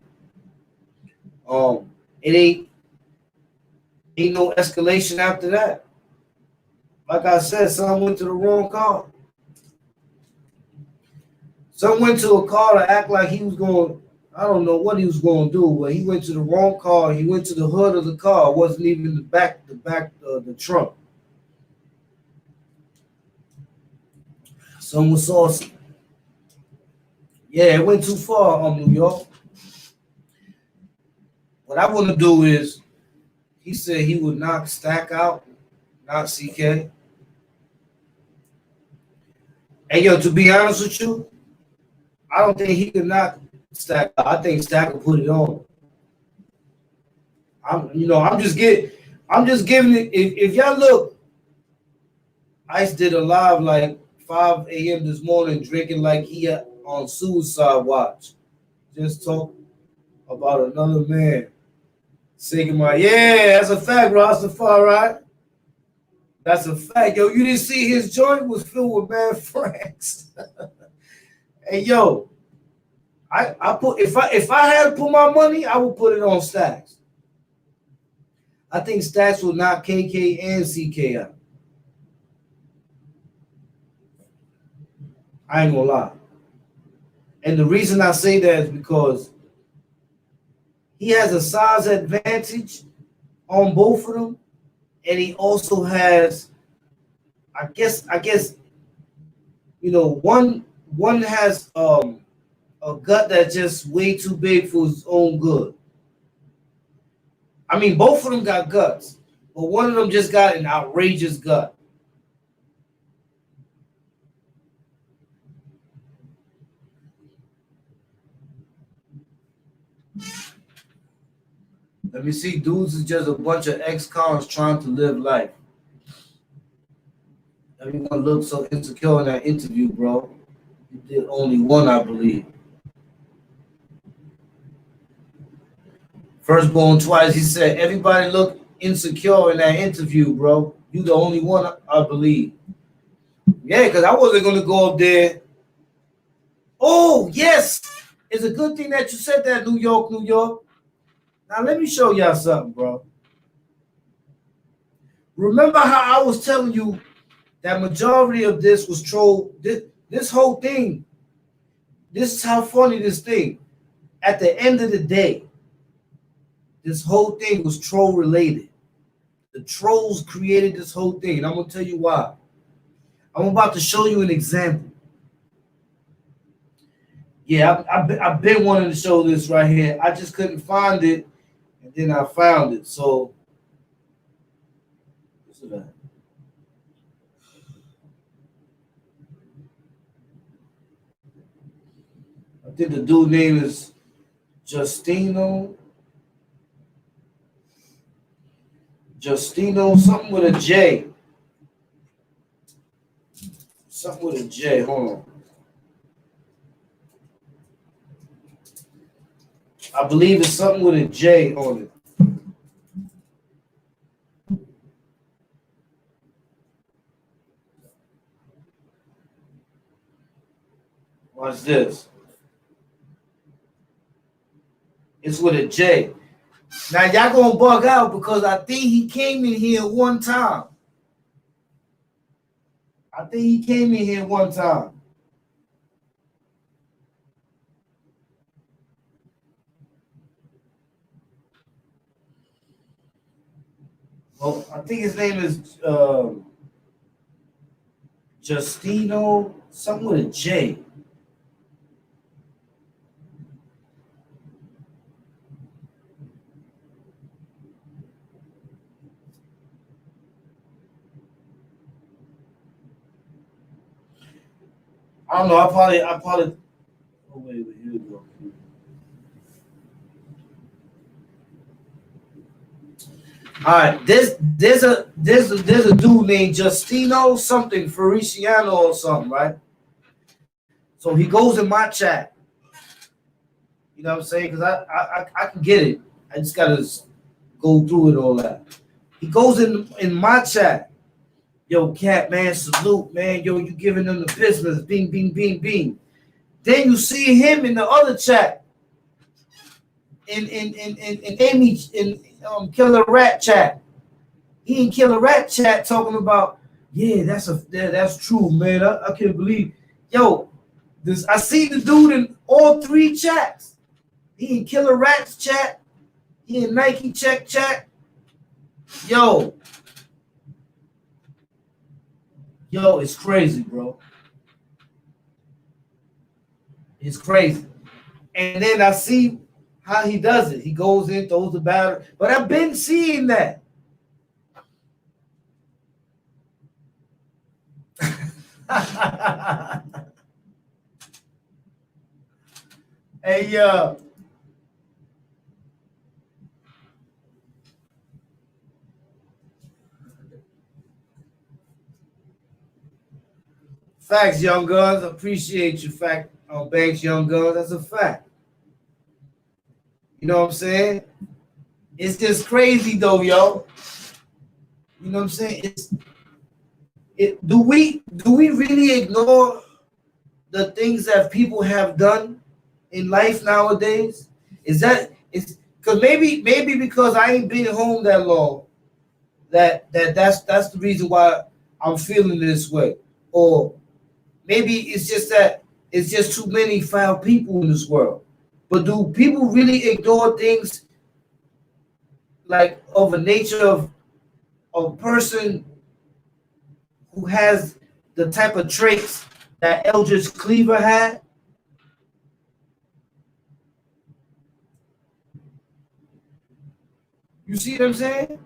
it ain't no escalation after that. Like I said, son went to the wrong car. Son went to a car to act like he was going, I don't know what he was going to do, but he went to the wrong car. He went to the hood of the car. It wasn't even the trunk. Son was saucy. Yeah, it went too far, New York. What I want to do is, he said he would knock Stack out, not CK. And yo, to be honest with you, I don't think he could knock Stack out. I think Stack will put it on. I'm just giving it. If y'all look, Ice did a live like 5 a.m. this morning drinking like he on suicide watch. Just talk about another man. Sigma, yeah, that's a fact, Rastafari. That's a fact. Yo, you didn't see his joint was filled with mad Franks. Hey, yo, I put if I had to put my money, I would put it on Stacks. I think Stacks will knock KK and CK out. I ain't gonna lie. And the reason I say that is because he has a size advantage on both of them, and he also has, I guess, one has a gut that's just way too big for his own good. I mean, both of them got guts, but one of them just got an outrageous gut. Let me see. Dudes is just a bunch of ex-cons trying to live life. Everyone looked so insecure in that interview, bro. You did only one, I believe. Firstborn twice. He said everybody looked insecure in that interview, bro. You the only one, I believe. Yeah, because I wasn't gonna go up there. Oh yes, it's a good thing that you said that, New York, New York. Now let me show y'all something, bro. Remember how I was telling you that majority of this was troll. This whole thing. This is how funny this thing. At the end of the day, this whole thing was troll related. The trolls created this whole thing, and I'm gonna tell you why. I'm about to show you an example. Yeah, I've been wanting to show this right here. I just couldn't find it, and then I found it. So, what's that? I think the dude name is Justino. Justino, something with a J. Something with a J. Hold on. I believe it's something with a J on it. Watch this. It's with a J. Now y'all gonna bug out because I think he came in here one time. I think he came in here one time. Well, I think his name is Justino, something with a J. I don't know. I probably. Oh wait, here we go. All right, there's a dude named Justino something Feliciano or something, right? So he goes in my chat. You know what I'm saying? Because I can get it. I just gotta go through it all that. He goes in my chat. Yo, Cat, man, salute, man. Yo, you giving them the business. Bing, bing, bing, bing. Then you see him in the other chat. In Amy in Killer Rat chat. He in Killer Rat chat talking about, yeah, that's true, man. I can't believe. Yo, I see the dude in all three chats. He in Killer Rat's chat. He in Nike Check chat. Yo, it's crazy, bro. It's crazy. And then I see how he does it. He goes in, throws the battery. But I've been seeing that. Hey, Facts, Young Guns. Appreciate you, fact. Banks, Young Guns. That's a fact. You know what I'm saying? It's just crazy though, yo. You know what I'm saying? Do we really ignore the things that people have done in life nowadays? It's because maybe because I ain't been home that long, that's the reason why I'm feeling this way. Or maybe it's just that it's just too many foul people in this world. But do people really ignore things like of a nature of a person who has the type of traits that Eldridge Cleaver had? You see what I'm saying?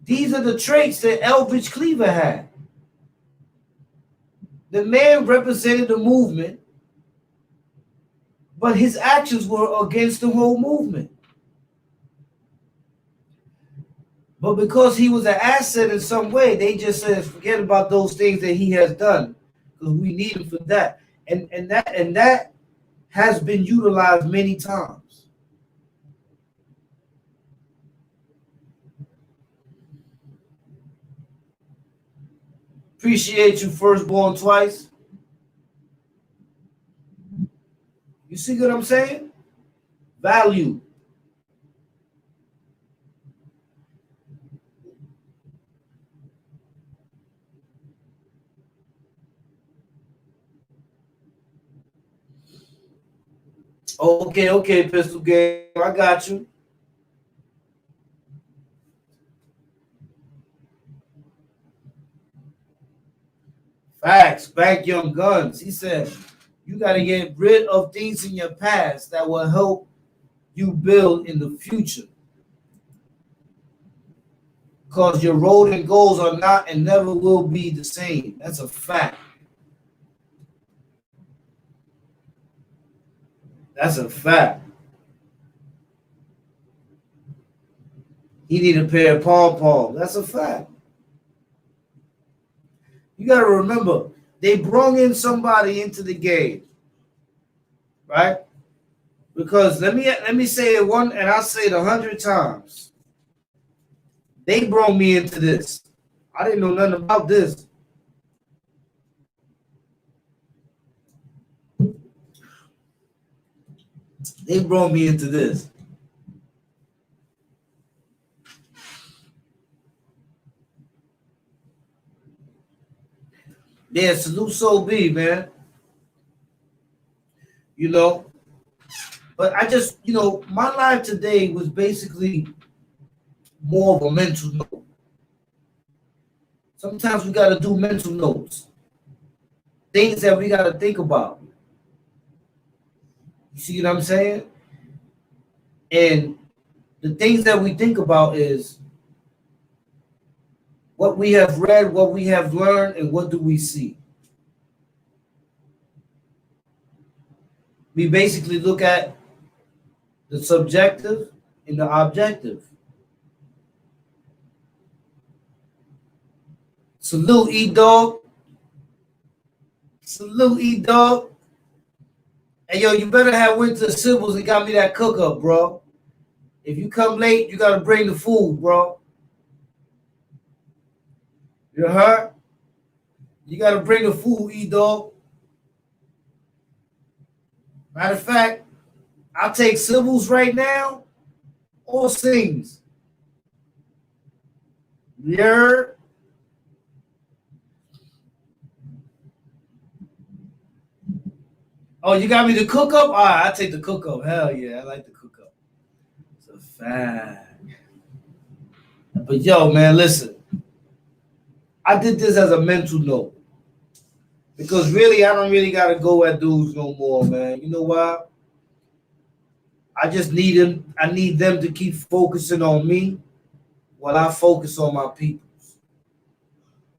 These are the traits that Eldridge Cleaver had. The man represented the movement, but his actions were against the whole movement. But because he was an asset in some way, they just said forget about those things that he has done because we need him for that. And that has been utilized many times. Appreciate you, Firstborn Twice. You see what I'm saying? Value. Oh, okay, Pistol Game. I got you. Facts. Back Young Guns. He said, you got to get rid of things in your past that will help you build in the future. Because your road and goals are not and never will be the same. That's a fact. That's a fact. He need a pair of pom-poms. That's a fact. You got to remember, they brought in somebody into the game, right? Because let me say it one, and I'll say it 100 times. They brought me into this. I didn't know nothing about this. They brought me into this. Yeah, salute Soul B, man. You know, but I just, my life today was basically more of a mental note. Sometimes we got to do mental notes, things that we got to think about. You see what I'm saying? And the things that we think about is what we have read, what we have learned, and what do we see. We basically look at the subjective and the objective. Salute, E-Dog. Salute, E-Dog. Hey, yo, you better have went to Sybil's and got me that cook-up, bro. If you come late, you got to bring the food, bro. You heard? You got to bring the food, E-Dog. Matter of fact, I'll take Sybil's right now or Sings. You heard? Oh, you got me the cook up? All right, I'll take the cook up. Hell yeah, I like the cook up. It's a fact. But yo, man, listen. I did this as a mental note. Because really, I don't really got to go at dudes no more, man. You know why? I just need them. I need them to keep focusing on me while I focus on my peoples.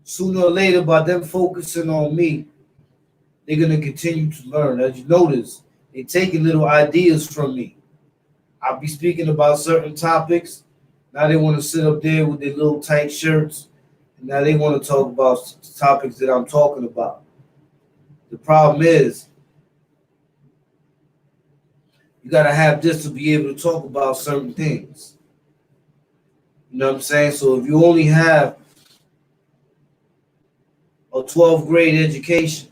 Sooner or later, by them focusing on me, they're going to continue to learn. As you notice, they're taking little ideas from me. I'll be speaking about certain topics. Now they want to sit up there with their little tight shirts Now they want to talk about topics that I'm talking about. The problem is you got to have this to be able to talk about certain things. You know what I'm saying? So if you only have a 12th grade education,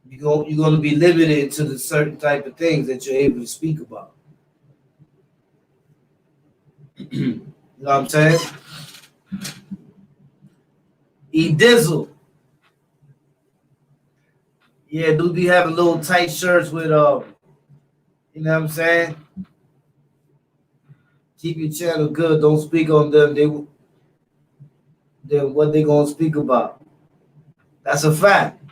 you're going to be limited to the certain type of things that you're able to speak about. You know what I'm saying? E Dizzle. Yeah, dude be having little tight shirts with you know what I'm saying? Keep your channel good. Don't speak on them. Then what they gonna speak about. That's a fact.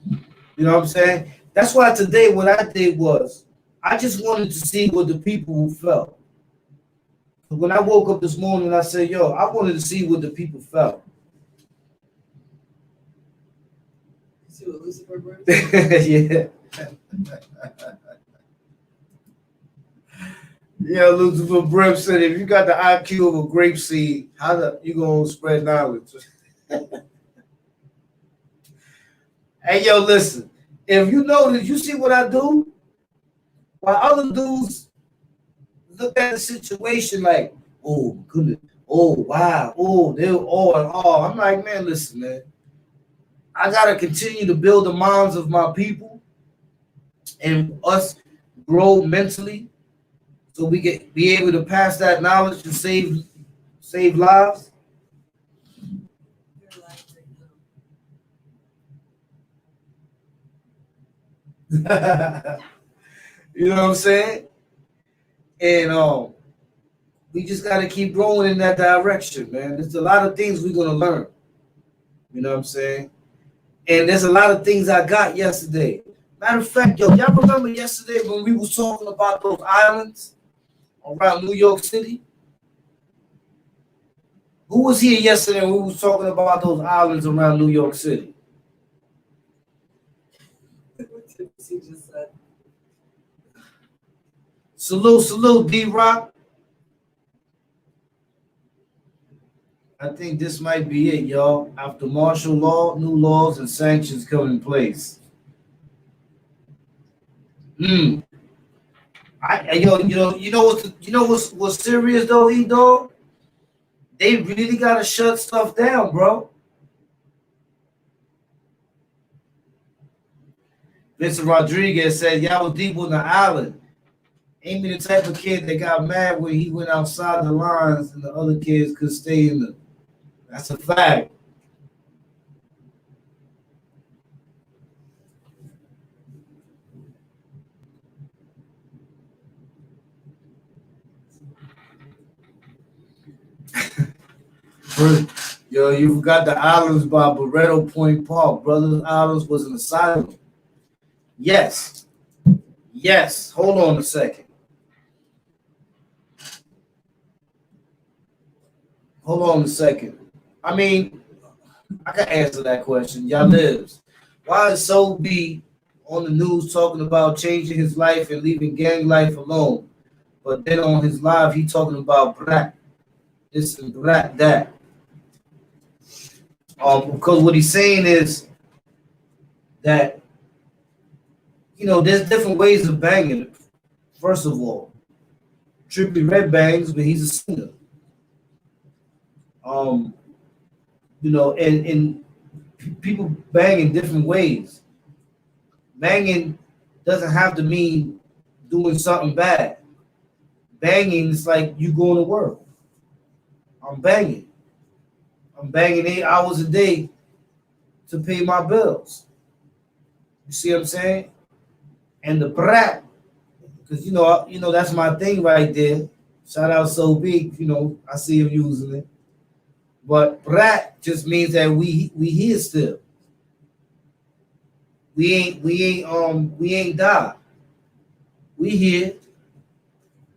You know what I'm saying? That's why today what I did was I just wanted to see what the people felt. When I woke up this morning, I said, yo, I wanted to see what the people felt. See what Lucifer brings? Yeah. Yeah, Lucifer Brim said, if you got the IQ of a grape seed, how you gonna spread knowledge? Hey, yo, listen. If you notice, you see what I do? While other dudes look at the situation like, oh, goodness, oh, wow, oh, they're all and all. I'm like, man, listen, man. I gotta continue to build the minds of my people and us grow mentally so we can be able to pass that knowledge to save lives. Your life right You know what I'm saying? And we just gotta keep growing in that direction, man. There's a lot of things we're gonna learn. You know what I'm saying? And there's a lot of things I got yesterday. Matter of fact, yo, y'all remember yesterday when we was talking about those islands around New York City? Who was here yesterday when we was talking about those islands around New York City? now. What did she just said? Salute, D-Rock. I think this might be it, y'all. After martial law, new laws and sanctions come in place. You know what's serious though, E-Dog? They really gotta shut stuff down, bro. Vincent Rodriguez said, y'all was deep on the island. Ain't me the type of kid that got mad when he went outside the lines and the other kids could stay in the. That's a fact. Yo, you forgot the islands by Barretto Point Park. Brothers Islands was an asylum. Yes. Hold on a second. I mean, I can answer that question. Y'all lives. Why is So B on the news talking about changing his life and leaving gang life alone? But then on his live, he talking about black this and black that. Because what he's saying is that, there's different ways of banging. First of all, Trippie Red bangs, but he's a singer. And people bang in different ways. Banging doesn't have to mean doing something bad. Banging is like you going to work. I'm banging 8 hours a day to pay my bills. You see what I'm saying? And the brat, because that's my thing right there. Shout out So Big, I see him using it. But brat just means that we here still. We ain't died. We here,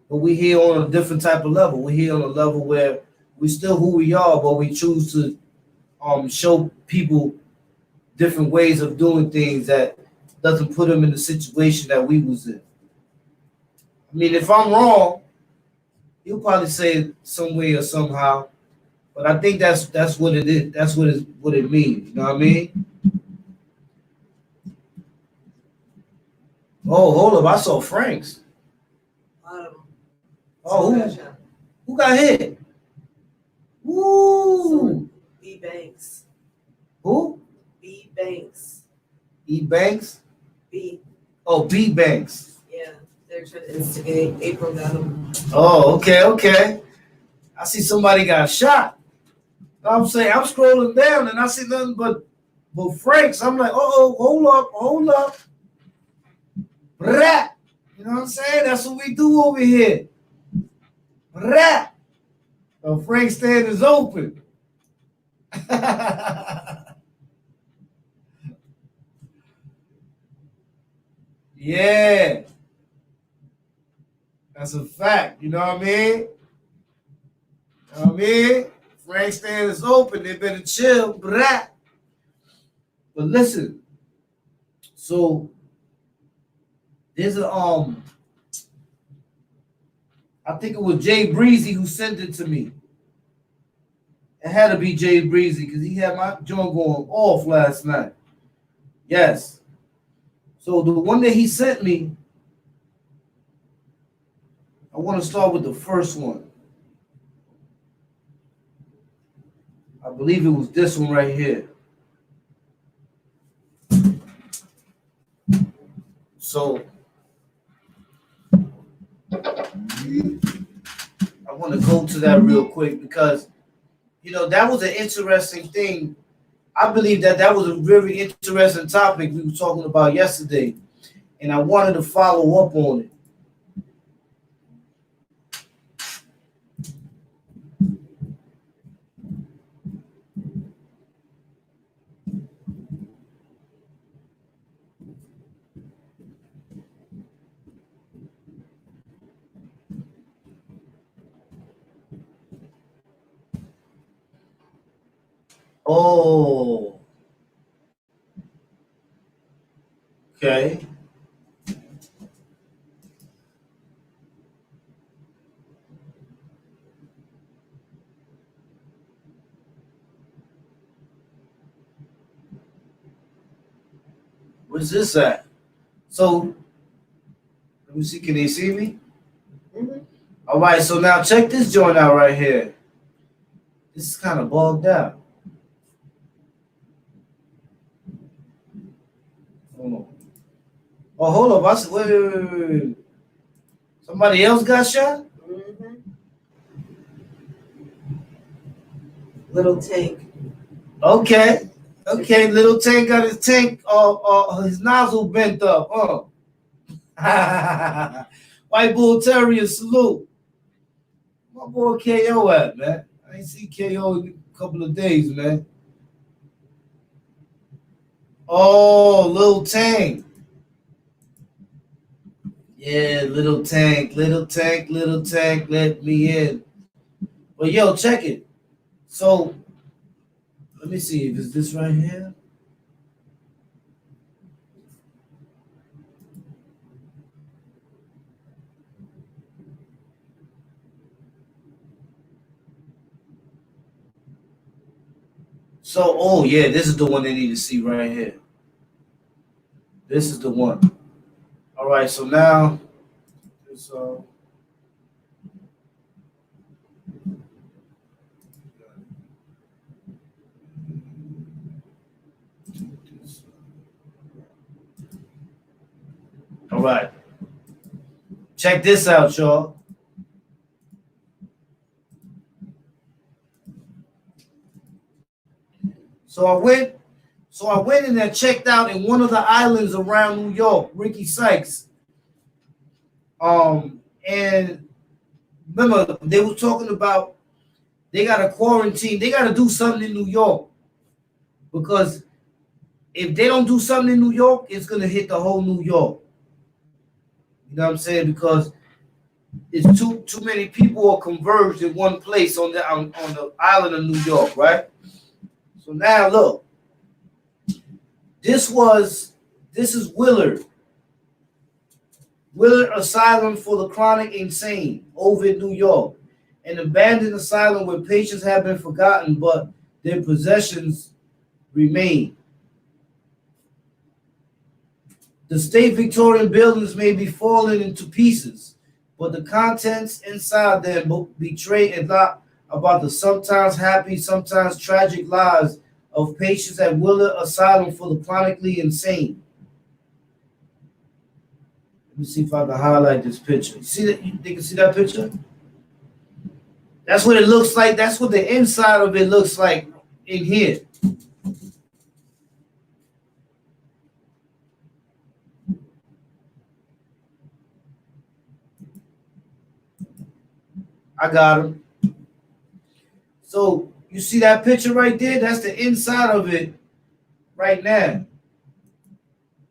but we here on a different type of level. We here on a level where we still who we are, but we choose to show people different ways of doing things that doesn't put them in the situation that we was in. I mean, if I'm wrong, you'll probably say it some way or somehow. But I think that's what it is. That's what it means. You know what I mean? Oh, hold up! I saw Frank's. Oh, who got hit? Woo! B Banks. Who? B Banks. E Banks? B. Oh, B Banks. Yeah, they're trying to instigate. April got him. Oh, okay. I see somebody got shot. I'm saying I'm scrolling down and I see nothing but Frank's. I'm like, hold up. Rat. You know what I'm saying? That's what we do over here. Rat. The Frank stand is open. Yeah. That's a fact. You know what I mean? You know what I mean? Frank stand is open. They better chill. Rat. But listen. So there's I think it was Jay Breezy who sent it to me. It had to be Jay Breezy because he had my joint going off last night. Yes. So the one that he sent me, I want to start with the first one. I believe it was this one right here. So I want to go to that real quick because, you know, that was an interesting thing. I believe that was a very interesting topic we were talking about yesterday, and I wanted to follow up on it. Oh, okay. Where's this at? So, let me see. Can they see me? Mm-hmm. All right. So now check this joint out right here. This is kind of bugged out. Hold on. Oh, hold up. I said, wait. Somebody else got shot? Mm-hmm. Little Tank. Okay. Little Tank got his his nozzle bent up, huh? White Bull Terrier salute. My boy KO at, man. I ain't seen KO in a couple of days, man. Oh, Little Tank. Yeah, Little Tank, let me in. But yo, check it. So let me see if it's this right here. So, oh yeah, this is the one they need to see right here. This is the one. All right, so now it's all right. Check this out, y'all. So I went in and checked out in one of the islands around New York, Ricky Sykes. And remember they were talking about they got to quarantine, they got to do something in New York because if they don't do something in New York, it's gonna hit the whole New York. You know what I'm saying? Because it's too many people are converged in one place on the island of New York, right? So now look, this is Willard Asylum for the Chronic Insane over in New York. an abandoned asylum where patients have been forgotten, but their possessions remain. The state Victorian buildings may be falling into pieces, but the contents inside them betray a lot about the sometimes happy, sometimes tragic lives of patients at Willard Asylum for the chronically insane. Let me see if I can highlight this picture. You see that? You can see that picture? That's what it looks like. That's what the inside of it looks like in here. I got him. So you see that picture right there? That's the inside of it right now.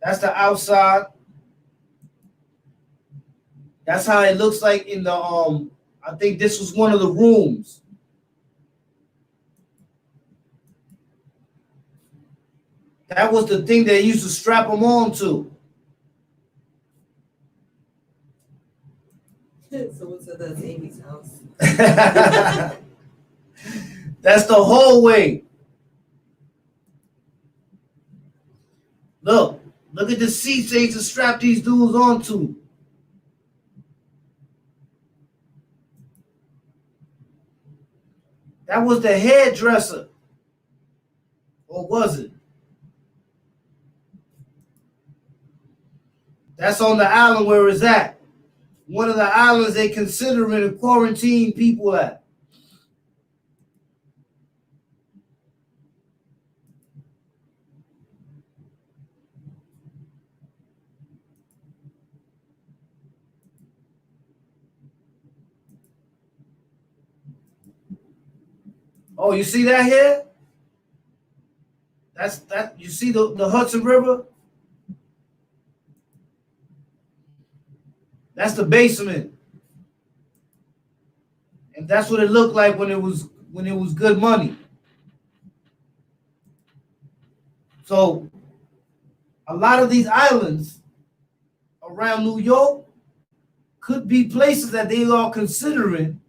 That's the outside. That's how it looks like in the I think this was one of the rooms. That was the thing they used to strap them on to. Someone said that's Amy's house. That's the hallway. Look at the seats they used to strap these dudes onto. That was the hairdresser. Or was it? That's on the island where it's at. One of the islands they considering to quarantine people at. Oh, you see that here? That's that. You see the Hudson River? That's the basement. And that's what it looked like when it was good money. So a lot of these islands around New York could be places that they are considering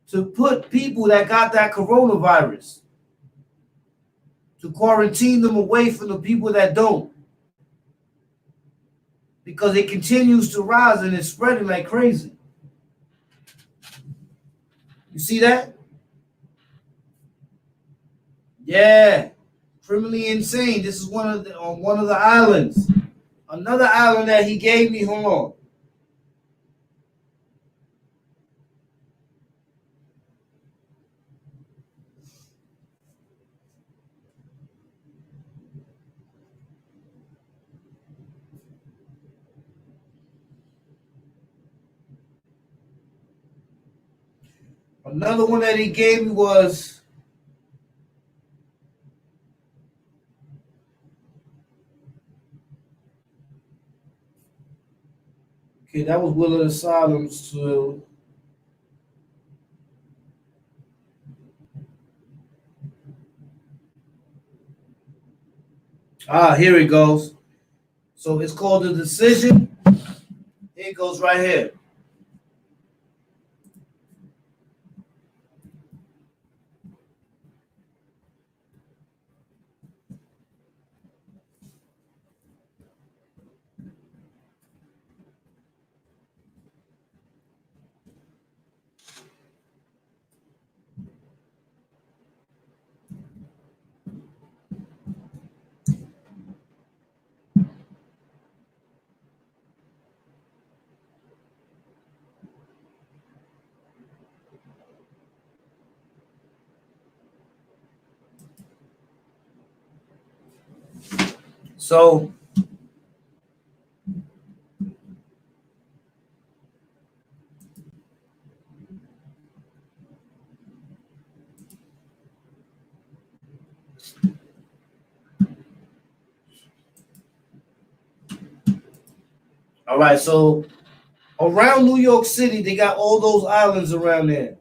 to put people that got that coronavirus, to quarantine them away from the people that don't, because it continues to rise and it's spreading like crazy. You see that? Yeah, criminally insane. This is on one of the islands. Another island that he gave me. Hold on. Another one that he gave me was okay. That was Willard Asylum. So here it goes. So it's called The Decision. Here it goes right here. So all right, so around New York City, they got all those islands around there.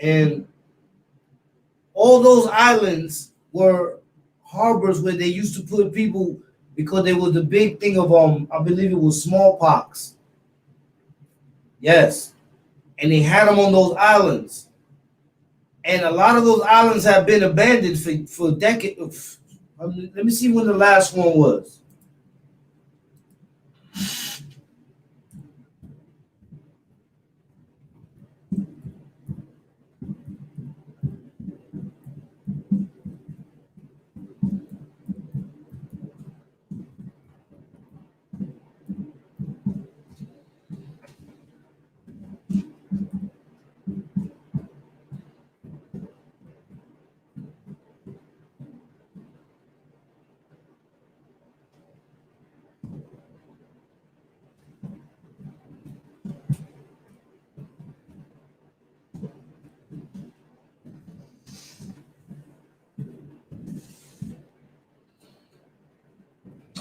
And all those islands were harbors where they used to put people because there was the big thing of I believe it was smallpox. Yes. and they had them on those islands. And a lot of those islands have been abandoned for decades. Let me see when the last one was.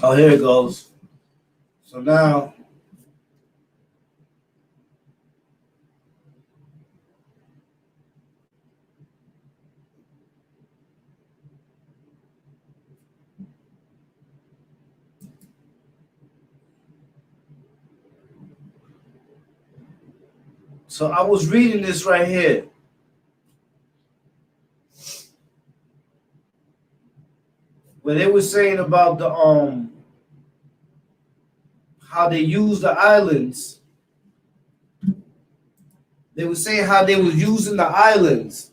Oh, here it goes. So now, so I was reading this right here. Where they were saying about the how they use the islands. They were saying how they was using the islands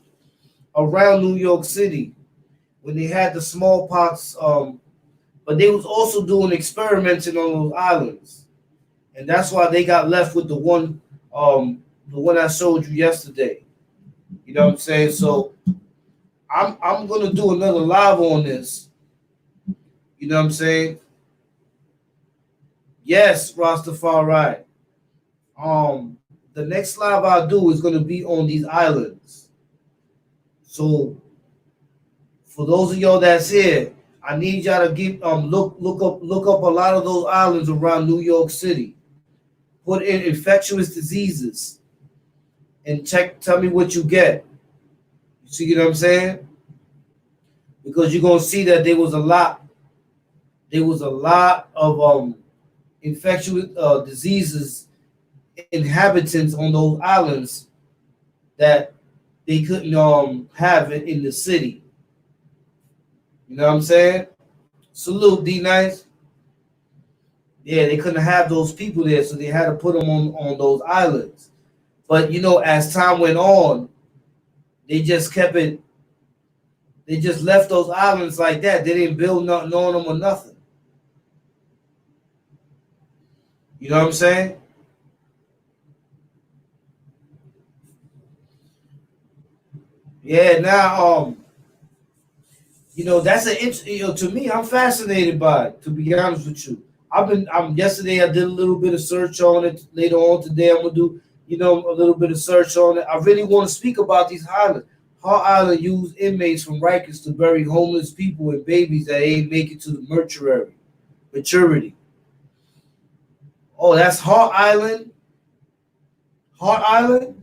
around New York City when they had the smallpox. But they was also doing experimenting on those islands, and that's why they got left with the one I showed you yesterday. You know what I'm saying? So I'm gonna do another live on this. You know what I'm saying? Yes, Rastafari. The next live I'll do is gonna be on these islands. So for those of y'all that's here, I need y'all to get look up a lot of those islands around New York City. Put in infectious diseases and tell me what you get. You see what I'm saying? Because you're gonna see that there was a lot of infectious diseases inhabitants on those islands that they couldn't have it in the city. You know what I'm saying? Salute, D Nice. Yeah, they couldn't have those people there, so they had to put them on those islands. But you know, as time went on, they just kept it. They just left those islands like that. They didn't build nothing on them or nothing. You know what I'm saying? Yeah. Now, you know, that's to me, I'm fascinated by it, to be honest with you. Yesterday I did a little bit of search on it. Later on today, I'm gonna do, a little bit of search on it. I really want to speak about these islands. Hart Island used inmates from Rikers to bury homeless people and babies that ain't make it to the maturity. Oh, that's Hart Island. Hart Island.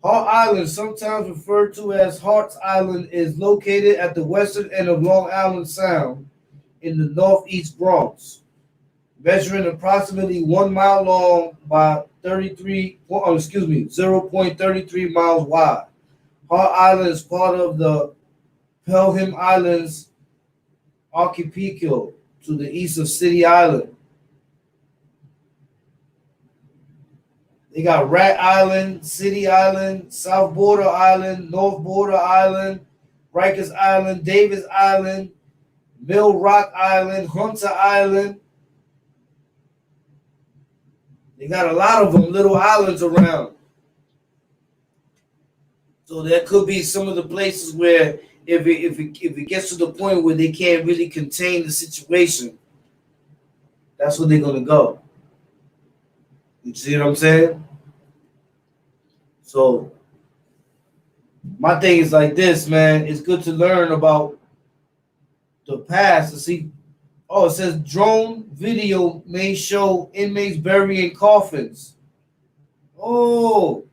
Hart Island, sometimes referred to as Hart's Island, is located at the western end of Long Island Sound in the northeast Bronx, measuring approximately 1 mile long by 0.33 miles wide. Hart Island is part of the Pelham Islands archipelago to the east of City Island. They got Rat Island, City Island, South Border Island, North Border Island, Rikers Island, Davis Island, Mill Rock Island, Hunter Island. They got a lot of them, little islands around. So there could be some of the places where if it gets to the point where they can't really contain the situation, that's where they're gonna go. You see what I'm saying? So my thing is like this, man. It's good to learn about the past to see. Oh, it says drone video may show inmates burying coffins. Oh,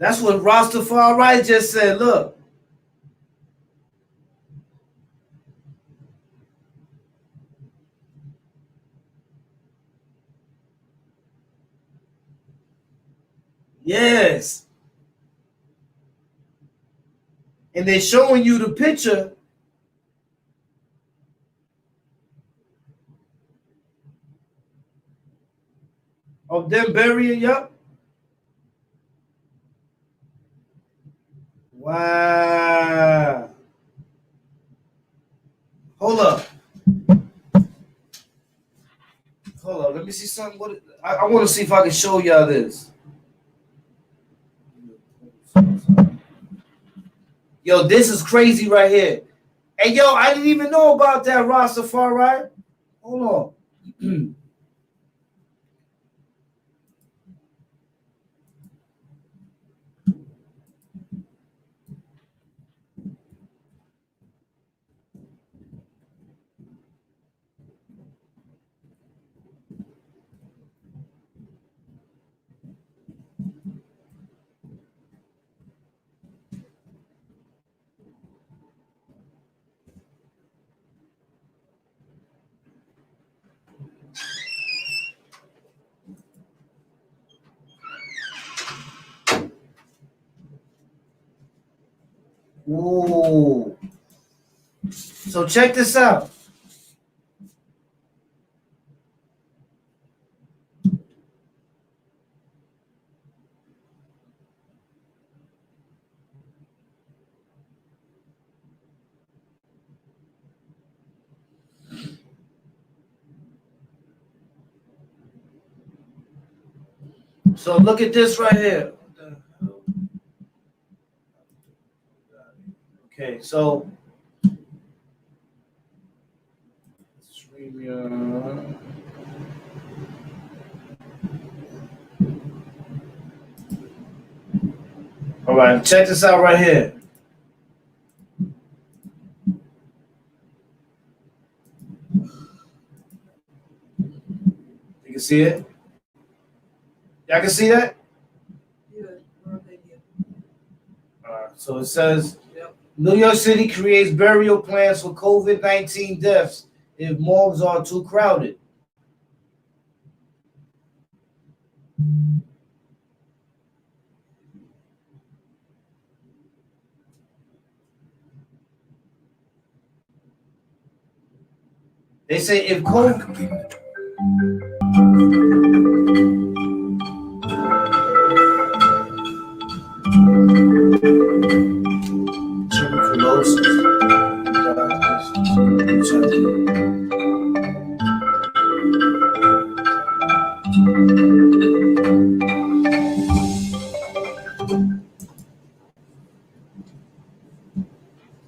That's what Rastafari just said. Look. Yes. And they're showing you the picture. Of them burying, yup. Wow. Hold up. Hold up. Let me see something. I want to see if I can show y'all this. Yo, this is crazy right here. Hey, yo, I didn't even know about that Rastafari. Hold on. Ooh. So check this out. So look at this right here. Okay, so all right, check this out right here. You can see it? Y'all can see that? Yeah. All right, so it says, New York City creates burial plans for COVID-19 deaths if morgues are too crowded. They say if COVID...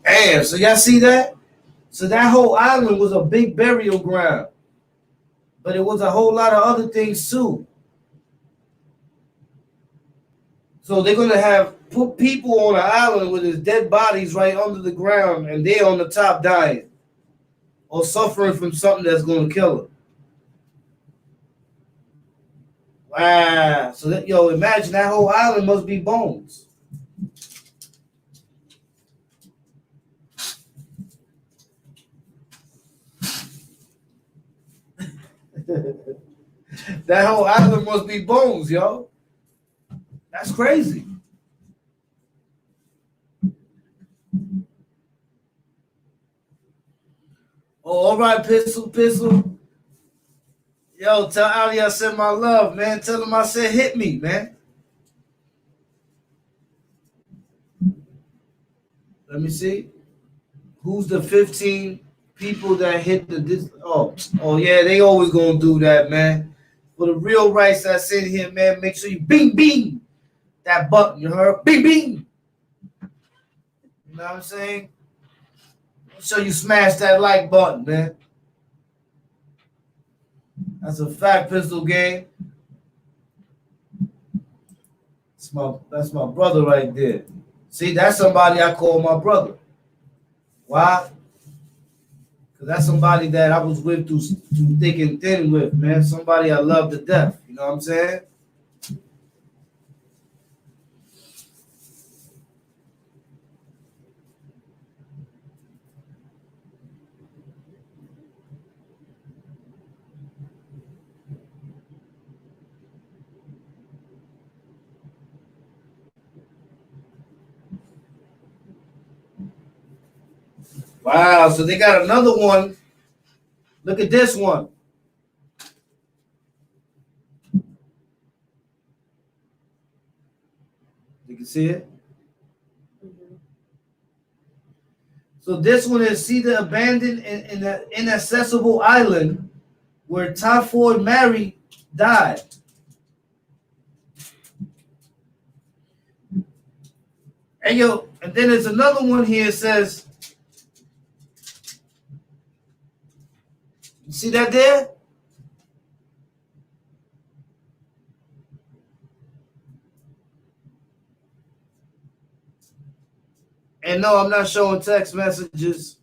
Damn, so y'all see that? So that whole island was a big burial ground. But it was a whole lot of other things too. So they're going to put people on an island with his dead bodies right under the ground, and they're on the top dying or suffering from something that's going to kill them. Wow. So that, yo, imagine that whole island must be bones. That whole island must be bones, yo. That's crazy. Oh, all right, Pistol. Yo, tell Ali I sent my love, man. Tell him I said hit me, man. Let me see. Who's the 15 people that hit the... Oh, yeah, they always gonna do that, man. For the real rights that's in here, man, make sure you bing that button, you heard? Bing. You know what I'm saying? Make sure you smash that like button, man. That's a fact, Pistol Gang. That's my brother right there. See, that's somebody I call my brother. Why? Because that's somebody that I was with through thick and thin with, man. Somebody I love to death. You know what I'm saying? Wow, so they got another one. Look at this one. You can see it. Mhm. So this one is see the abandoned in the inaccessible island where Typhoid Mary died. And yo, and then there's another one here that says, you see that there? And no, I'm not showing text messages.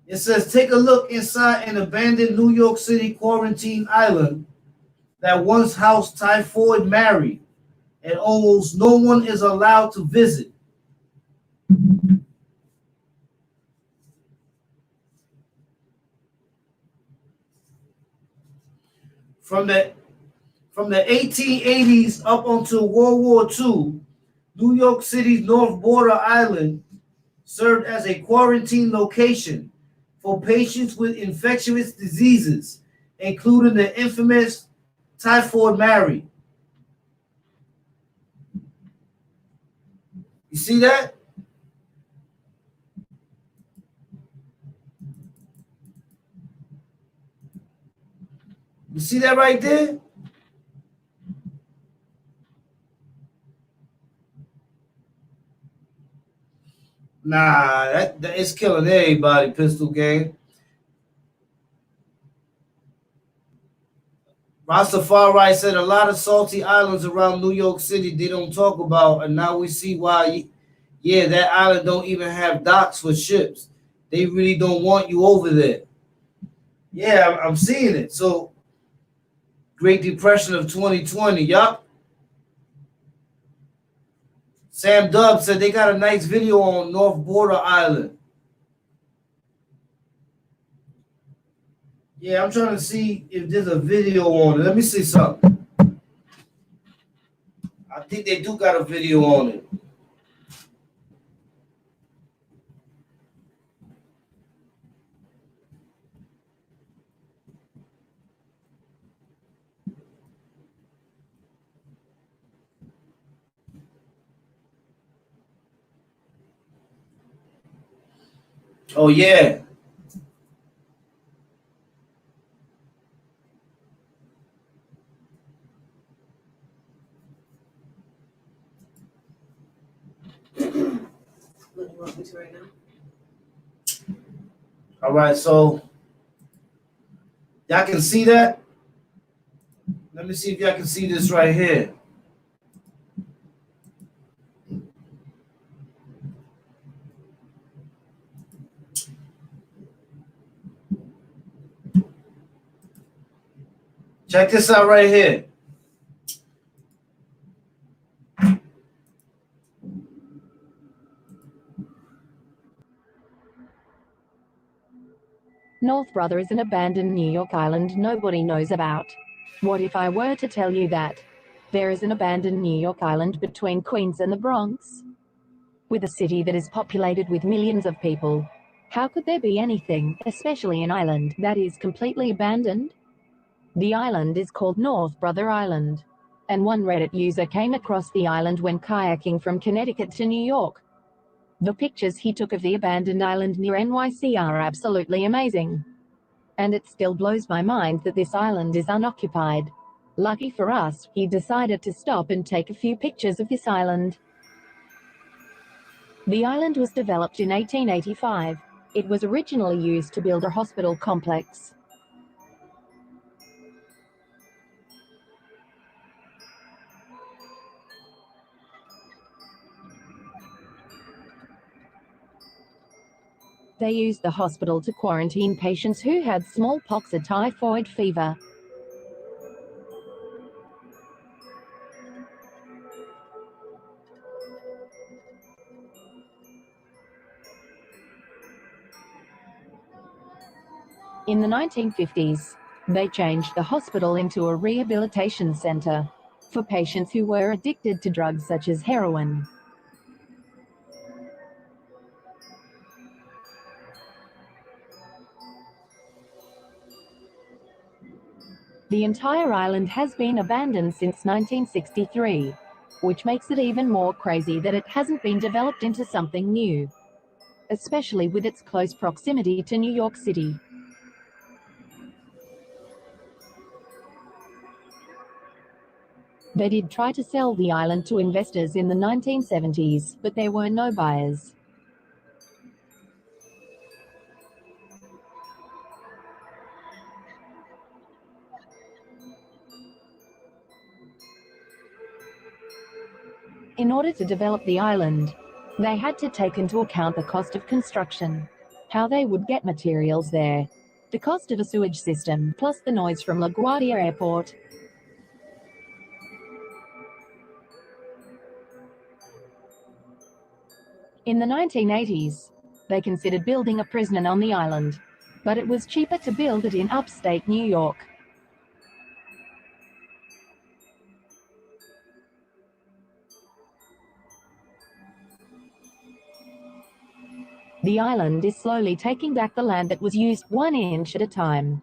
It says, take a look inside an abandoned New York City quarantine island that once housed Typhoid Mary, and almost no one is allowed to visit. From the 1880s up until World War II, New York City's North Border Island served as a quarantine location for patients with infectious diseases, including the infamous Typhoid Mary. You see that? You see that right there? Nah, that is killing everybody, Pistol Gang. Rastafari said a lot of salty islands around New York City they don't talk about, and now we see why. Yeah, that island don't even have docks for ships. They really don't want you over there. Yeah, I'm seeing it. So, Great Depression of 2020. Yup. Sam Dubb said they got a nice video on North Border Island. Yeah, I'm trying to see if there's a video on it. Let me see something. I think they do got a video on it. Oh yeah. What do you want me to right now? All right, so y'all can see that. Let me see if y'all can see this right here. Check this out right here. North Brother is an abandoned New York island nobody knows about. What if I were to tell you that there is an abandoned New York island between Queens and the Bronx? With a city that is populated with millions of people, how could there be anything, especially an island, that is completely abandoned? The island is called North Brother Island, and one Reddit user came across the island when kayaking from Connecticut to New York. The pictures he took of the abandoned island near NYC are absolutely amazing. And it still blows my mind that this island is unoccupied. Lucky for us, he decided to stop and take a few pictures of this island. The island was developed in 1885. It was originally used to build a hospital complex. They used the hospital to quarantine patients who had smallpox or typhoid fever. In the 1950s, they changed the hospital into a rehabilitation center for patients who were addicted to drugs such as heroin. The entire island has been abandoned since 1963, which makes it even more crazy that it hasn't been developed into something new, especially with its close proximity to New York City. They did try to sell the island to investors in the 1970s, but there were no buyers. In order to develop the island, they had to take into account the cost of construction, how they would get materials there, the cost of a sewage system, plus the noise from LaGuardia Airport. In the 1980s, they considered building a prison on the island, but it was cheaper to build it in upstate New York. The island is slowly taking back the land that was used 1 inch at a time.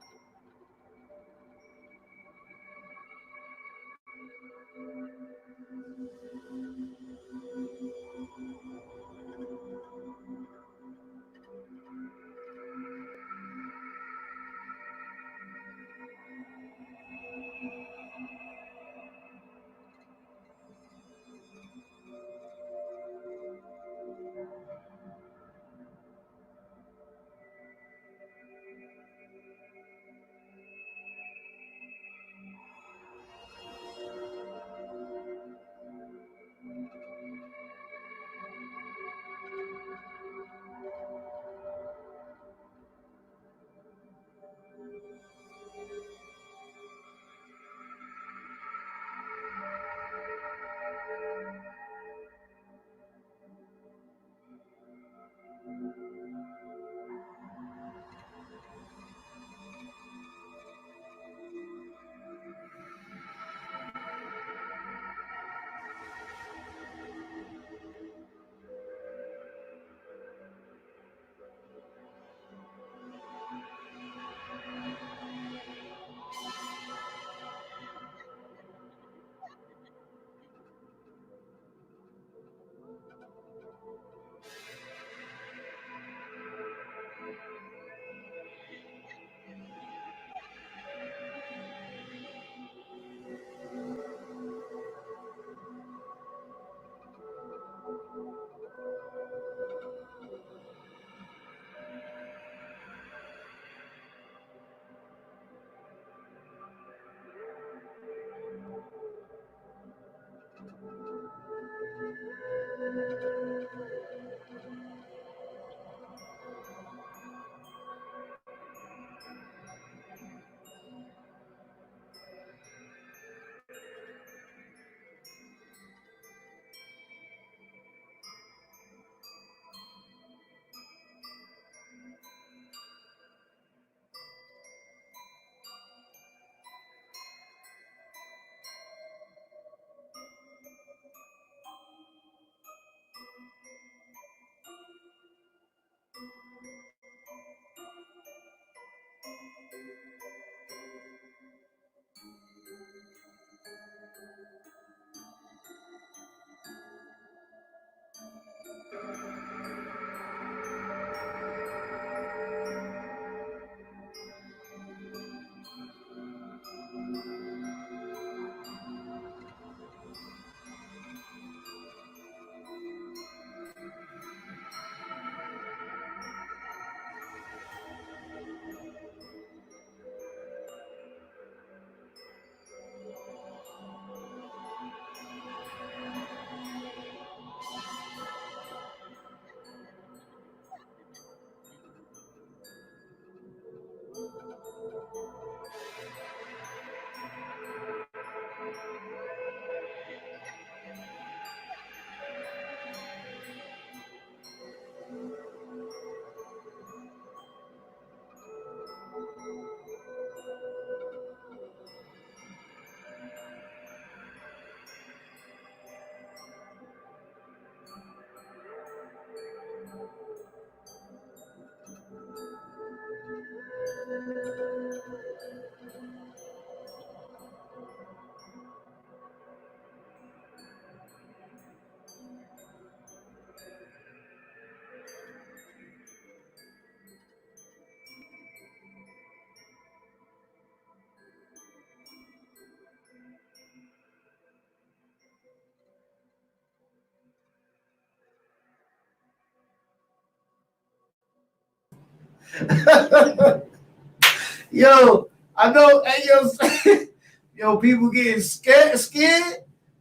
Yo, I know, hey, yo, people getting scared.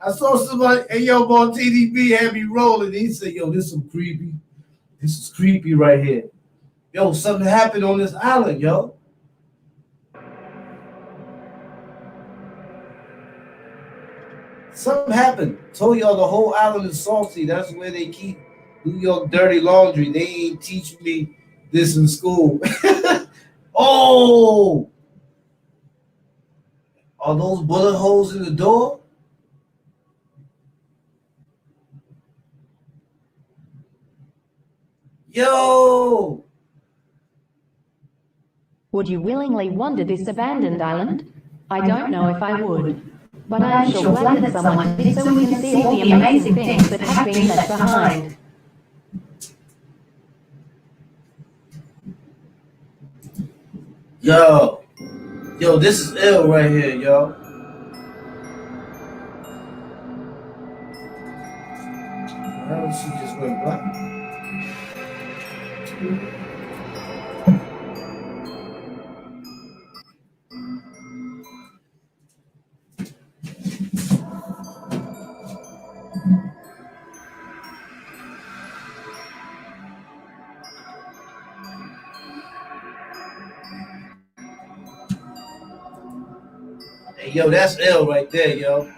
I saw somebody, hey, yo, on TDB had me rolling. He said, yo, this is creepy. This is creepy right here. Yo, something happened on this island, yo. Something happened. Told y'all the whole island is salty. That's where they keep New York dirty laundry. They ain't teach me this in school. Oh, are those bullet holes in the door? Yo, Would you willingly wander this abandoned island? I don't know if I would. But I am sure glad that someone did so we can see all the amazing things that have been left behind. yo, this is ill right here, yo. How she just went black? Hey, yo, that's ill right there, yo.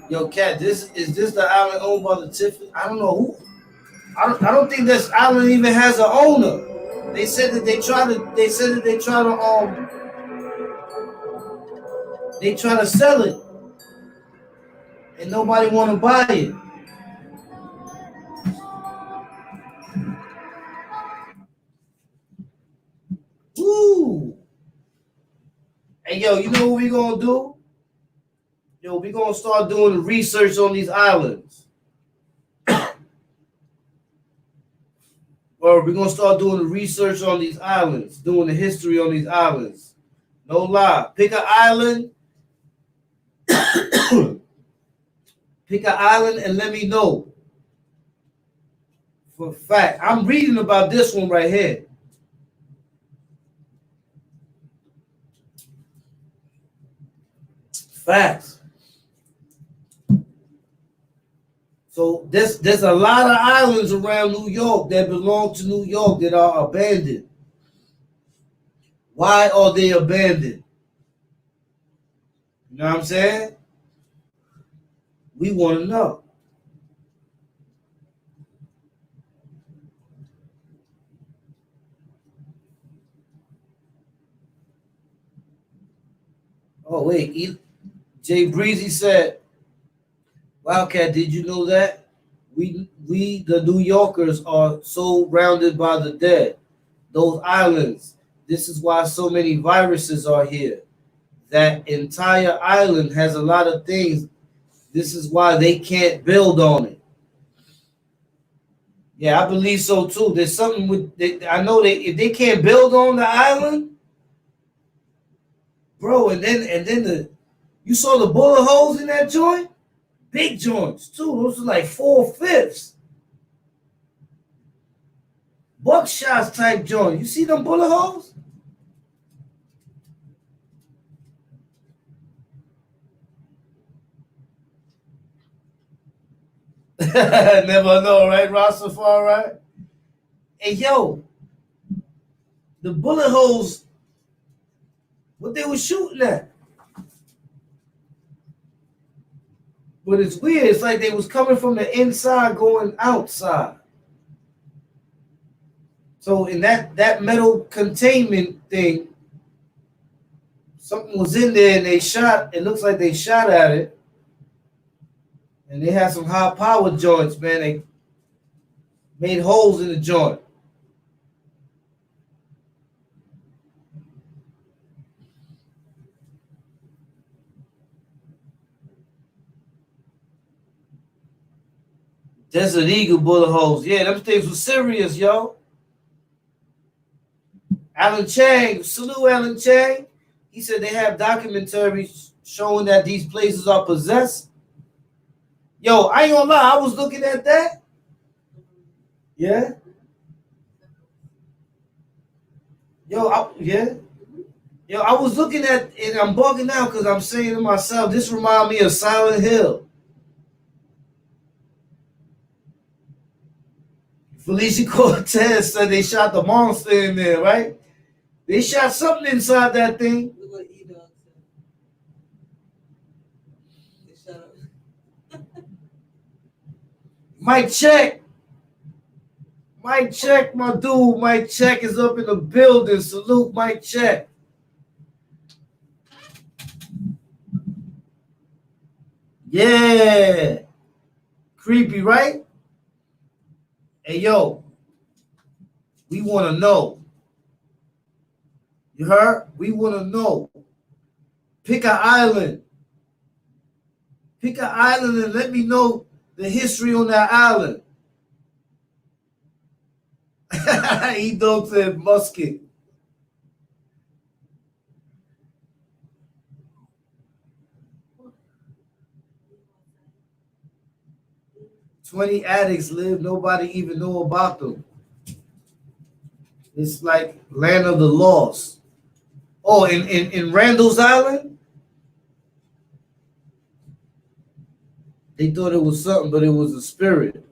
Yo, Cat, is this the island owned by the Tiffany? I don't know who. I don't think this island even has an owner. They said that they try to sell it, and nobody want to buy it. Woo! Hey, yo, you know what we gonna do? Yo, we gonna start doing the research on these islands. Or we're gonna start doing the research on these islands, doing the history on these islands. No lie. Pick an island. Pick an island and let me know. For a fact. I'm reading about this one right here. Facts. So there's a lot of islands around New York that belong to New York that are abandoned. Why are they abandoned? You know what I'm saying? We want to know. Oh, wait. Jay Breezy said, Wildcat, did you know that? We the New Yorkers are so rounded by the dead. Those islands. This is why so many viruses are here. That entire island has a lot of things. This is why they can't build on it. Yeah, I believe so too. There's something with I know if they can't build on the island, bro, and then you saw the bullet holes in that joint? Big joints too. Those are like 4/5. Buckshots type joint. You see them bullet holes? Never know, right, Rastafari? Hey, yo, the bullet holes, what they were shooting at. But it's weird. It's like they was coming from the inside going outside. So in that metal containment thing, something was in there and they shot. It looks like they shot at it. And they had some high power joints, man. They made holes in the joint. Desert Eagle bullet holes. Yeah, them things were serious, yo. Alan Chang, salute Alan Chang. He said they have documentaries showing that these places are possessed. Yo, I ain't gonna lie, I was looking at that. Yeah. Yeah. Yo, I was looking at it. I'm bugging out because I'm saying to myself, this reminds me of Silent Hill. Felicia Cortez said they shot the monster in there, right? They shot something inside that thing. Look what E-Dog said. They shut up. Mike check. Mike check, my dude. Mike check is up in the building. Salute, Mike check. Yeah. Creepy, right? Hey, yo. We want to know. You heard? We want to know. Pick an island. Pick an island and let me know the history on that island. E-Dog said musket. "20 addicts live, nobody even know about them. It's like land of the lost." Oh, in Randall's Island? They thought it was something, but it was a spirit.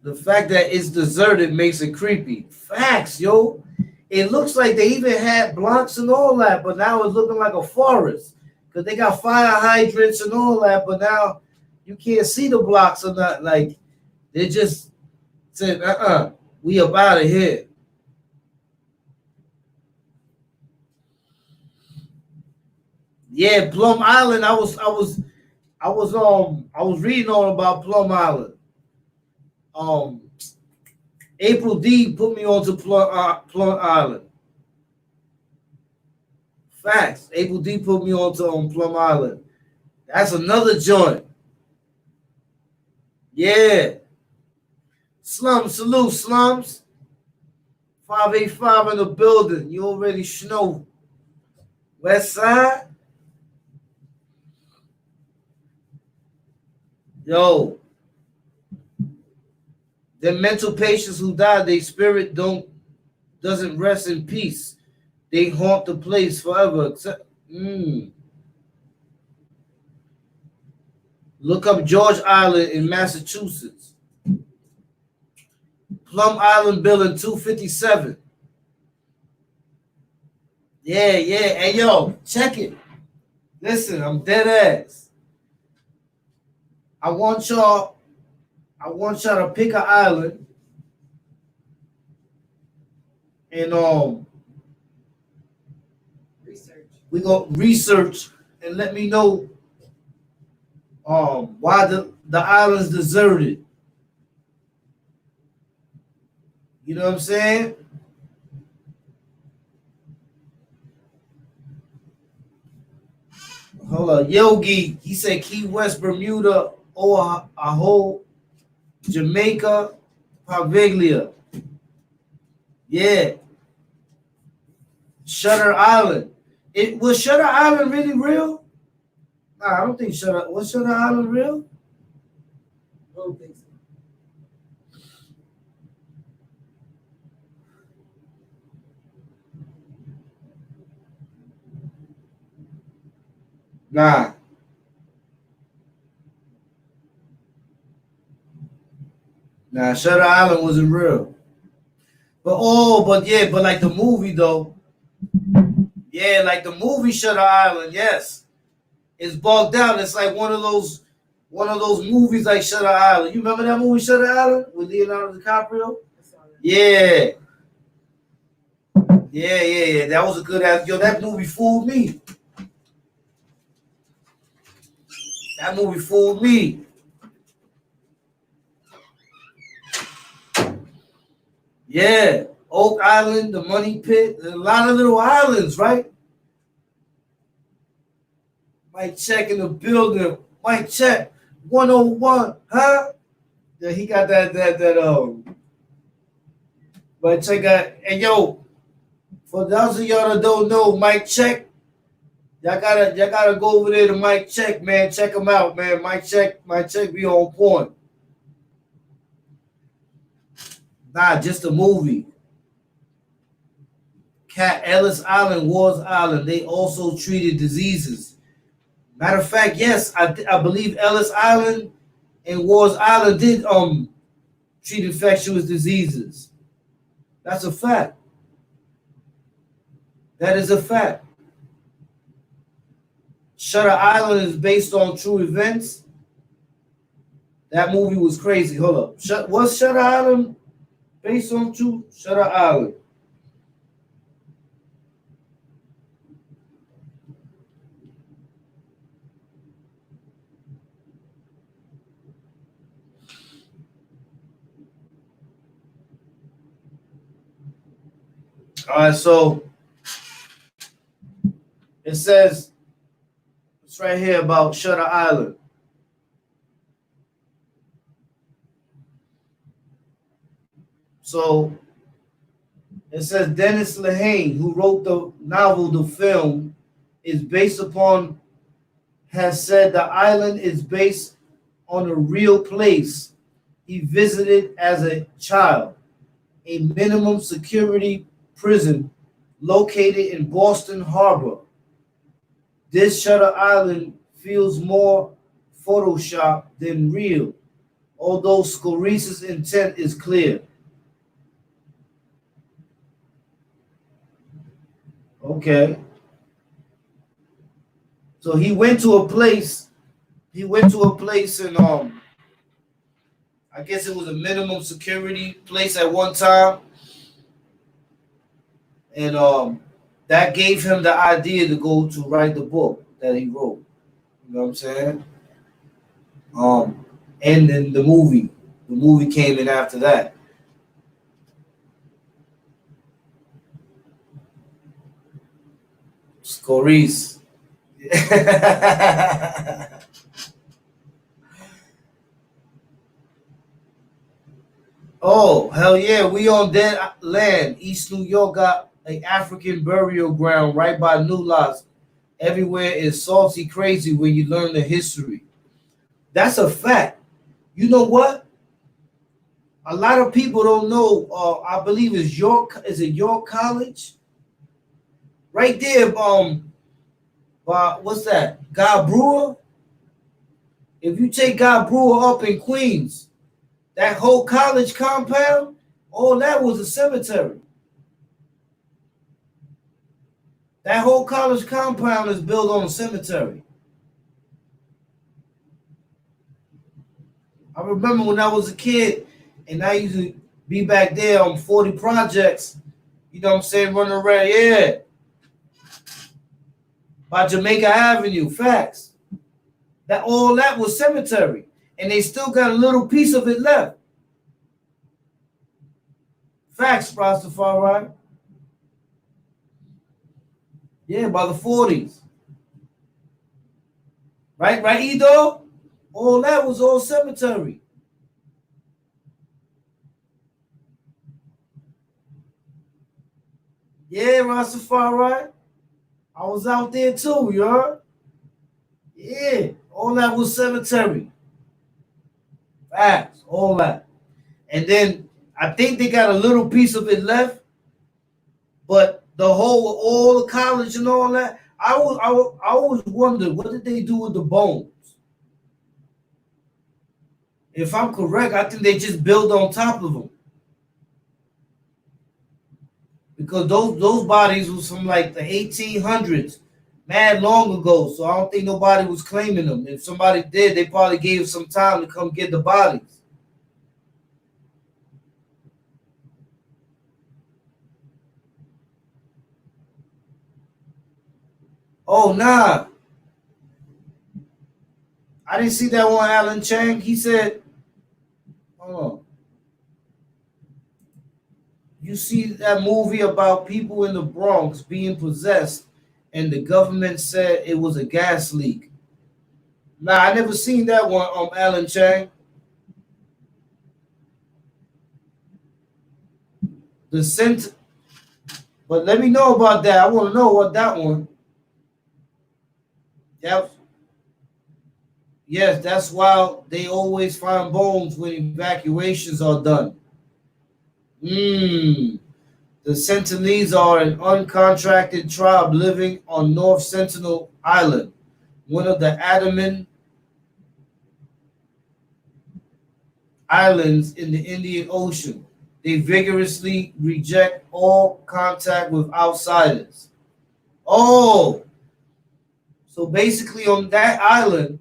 The fact that it's deserted makes it creepy. Facts, yo. It looks like they even had blocks and all that, but now it's looking like a forest. Because they got fire hydrants and all that, but now you can't see the blocks or not. Like, they just said, we up out of here. Yeah, Plum Island. I was reading on about Plum Island. April D put me onto Plum Island. Facts. April D put me onto Plum Island. That's another joint. Yeah. Slums, salute, slums. 585 in the building. You already know. West Side. Yo. The mental patients who died, their spirit doesn't rest in peace. They haunt the place forever. Look up George Island in Massachusetts. Plum Island Building 257. Yeah. Hey, yo, check it. Listen, I'm dead ass. I want y'all to pick an island and we gonna research and let me know why the island's deserted. You know what I'm saying? Hold on. Yogi, he said Key West, Bermuda, Oahu, Jamaica, Paviglia. Yeah. Shutter Island. Was Shutter Island really real? Nah, I don't think was Shutter Island real? I don't think so. Nah. Shutter Island wasn't real. But like the movie though. Yeah, like the movie Shutter Island, yes. It's bogged down. It's like one of those movies like Shutter Island. You remember that movie Shutter Island with Leonardo DiCaprio? Yeah. That was a good ass. Yo, that movie fooled me. That movie fooled me. Yeah. Oak Island, the Money Pit, a lot of little islands, right? Mike check in the building. Mike check 101, huh? Yeah, he got that Mike check got, and yo, for those of y'all that don't know, Mike check Y'all gotta go over there to Mike Check, man. Check him out, man. Mike Check be on point. Nah, just a movie. Cat Ellis Island, Wars Island. They also treated diseases. Matter of fact, yes, I believe Ellis Island and Wars Island did treat infectious diseases. That's a fact. That is a fact. Shutter Island is based on true events. That movie was crazy. Hold up. Was Shutter Island based on true? Shutter Island. All right, so it says it's right here about Shutter Island. So it says Dennis Lehane, who wrote the novel, the film is based upon, has said the island is based on a real place he visited as a child, a minimum security prison located in Boston Harbor. This Shutter Island feels more Photoshop than real, although Scorise's intent is clear. Okay. So he went to a place. He went to a place in I guess it was a minimum security place at one time. And that gave him the idea to go to write the book that he wrote. You know what I'm saying? And then the movie came in after that. Scorise. Oh, hell yeah. We on dead land. East New York got an African burial ground right by New Lots. Everywhere is salty crazy when you learn the history. That's a fact. You know what? A lot of people don't know. I believe it's York. Is it York College? Right there. What's that? God Brewer. If you take God Brewer up in Queens, that whole college compound, all that was a cemetery. That whole college compound is built on a cemetery. I remember when I was a kid and I used to be back there on 40 projects, you know what I'm saying, running around, yeah. By Jamaica Avenue, facts. All that was cemetery. And they still got a little piece of it left. Facts, Rastafari. Yeah, by the 40s. Right, Edo? All that was all cemetery. Yeah, Rastafari. I was out there too, you heard? Yeah, all that was cemetery. Facts, all that. And then I think they got a little piece of it left, but all the college and all that, I always wondered, what did they do with the bones? If I'm correct, I think they just built on top of them. Because those bodies was from like the 1800s, mad long ago. So I don't think nobody was claiming them. If somebody did, they probably gave some time to come get the bodies. Oh, nah. I didn't see that one, Alan Chang. He said, hold on. You see that movie about people in the Bronx being possessed, and the government said it was a gas leak. Nah, I never seen that one, Alan Chang. The scent, but let me know about that. I want to know what that one. Yep. Yes, that's why they always find bones when evacuations are done. Mm. The Sentinelese are an uncontracted tribe living on North Sentinel Island, one of the Andaman Islands in the Indian Ocean. They vigorously reject all contact with outsiders. Oh, so basically on that island,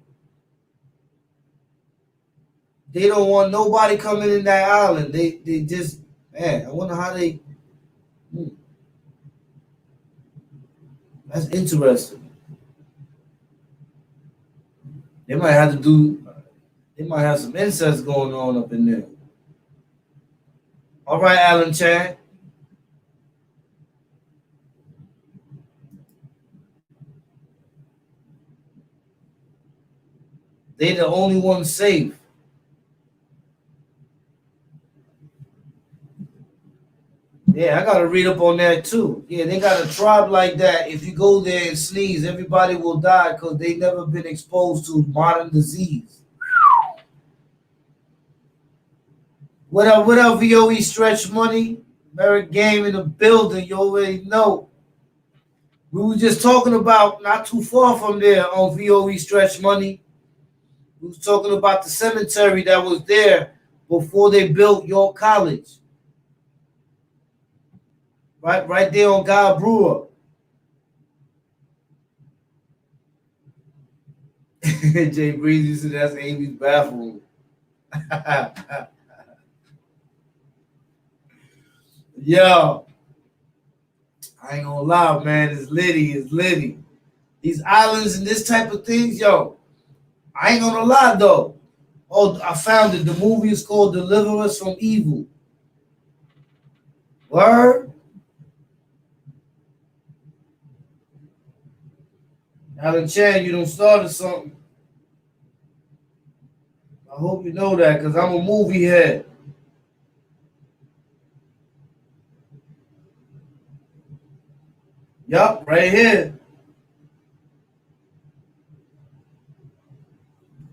they don't want nobody coming in that island. They just, man, I wonder how they. Hmm, that's interesting. They might have to do. They might have some incest going on up in there. All right, Alan Chan. They the only ones safe. Yeah, I gotta read up on that too. Yeah, they got a tribe like that. If you go there and sneeze, everybody will die because they never been exposed to modern disease. What up? What up? VOE Stretch Money, Merrick Game in the building. You already know. We were just talking about not too far from there on VOE Stretch Money. We was talking about the cemetery that was there before they built York College. Right there on Guy Brewer. Jay Breezy said that's Amy's bathroom. Yo, I ain't gonna lie, man. It's litty, it's litty. These islands and this type of things, yo. I ain't gonna lie though. Oh, I found it. The movie is called Deliver Us from Evil. Word? Alan Chan, you done started something. I hope you know that because I'm a movie head. Yup, right here.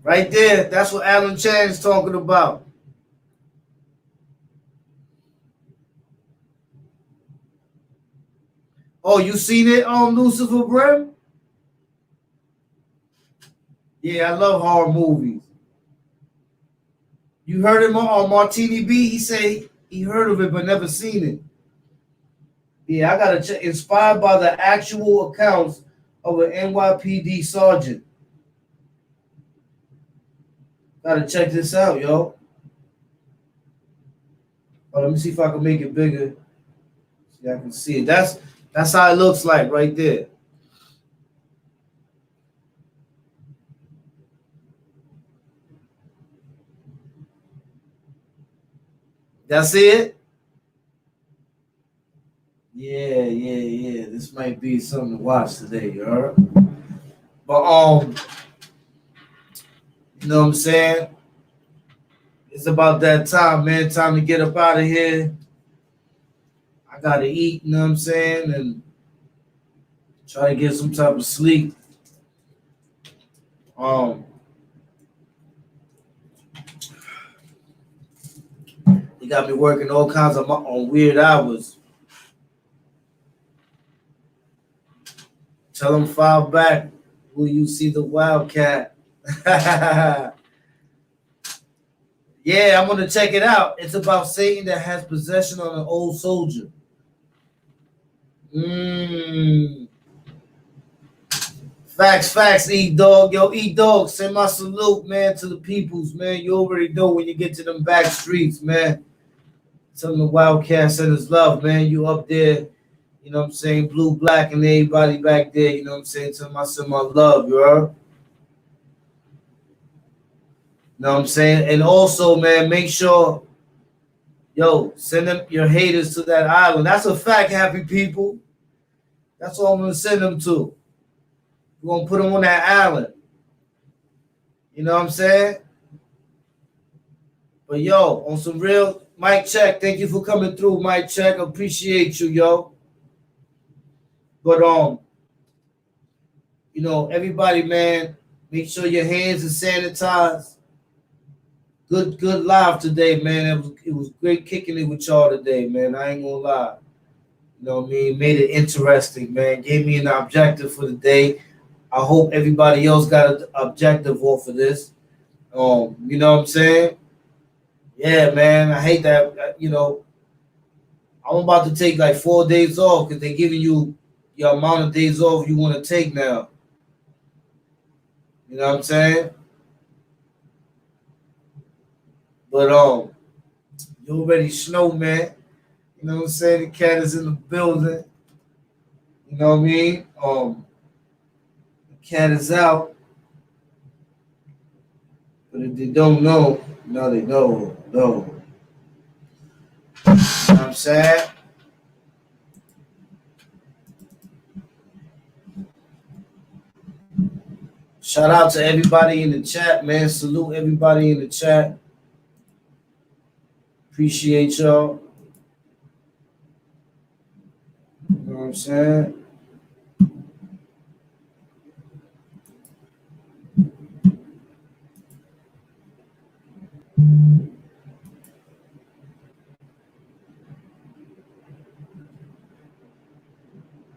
Right there. That's what Alan Chan is talking about. Oh, you seen it on Lucifer Brim? Yeah, I love horror movies. You heard him on Martini B? He say he heard of it but never seen it. Yeah, I gotta check. Inspired by the actual accounts of an NYPD sergeant. Gotta check this out, yo. Oh, let me see if I can make it bigger. See, I can see it. That's how it looks like right there. That's it. Yeah. This might be something to watch today, you heard? But you know what I'm saying? It's about that time, man. Time to get up out of here. I gotta eat, you know what I'm saying? And try to get some type of sleep. They got me working all kinds of on weird hours. Tell them file back. Will you see the Wildcat? Yeah, I'm gonna check it out. It's about Satan that has possession on an old soldier. Facts, E-Dog. Yo, E-Dog, send my salute, man, to the peoples, man. You already know when you get to them back streets, man. Tell them the Wildcat send us love, man. You up there, you know what I'm saying? Blue, black, and everybody back there, you know what I'm saying? Tell them I send my love, you heard? You know what I'm saying? And also, man, make sure, yo, send them your haters to that island. That's a fact, happy people. That's all I'm going to send them to. We're going to put them on that island. You know what I'm saying? But, yo, on some real, mic check. Thank you for coming through, mic check. Appreciate you, yo. But, everybody, man, make sure your hands are sanitized. Good live today, man. It was great kicking it with y'all today, man. I ain't gonna lie. You know what I mean? Made it interesting, man. Gave me an objective for the day. I hope everybody else got an objective off of this. You know what I'm saying? Yeah, man. I hate that. I'm about to take like 4 days off because they're giving you your amount of days off you want to take now. You know what I'm saying? But you already know, man. You know what I'm saying? The cat is in the building. You know what I mean? The cat is out. But if they don't know, now they know. No. You know what I'm saying? Shout out to everybody in the chat, man. Salute everybody in the chat. Appreciate y'all. You know what I'm saying?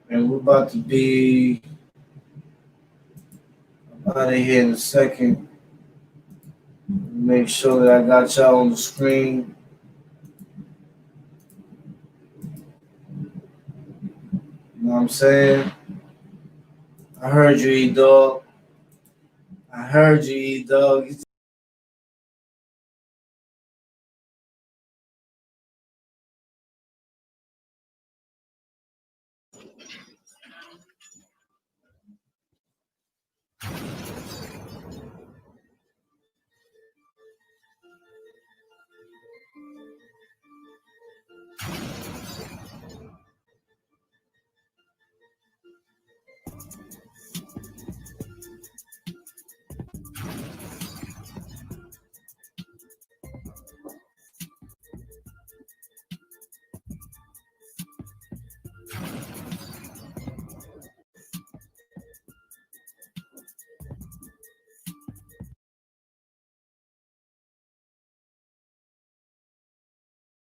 And we're about to be out of here in a second. Make sure that I got y'all on the screen. You know what I'm saying? I heard you, E-Dog. I heard you, E-Dog.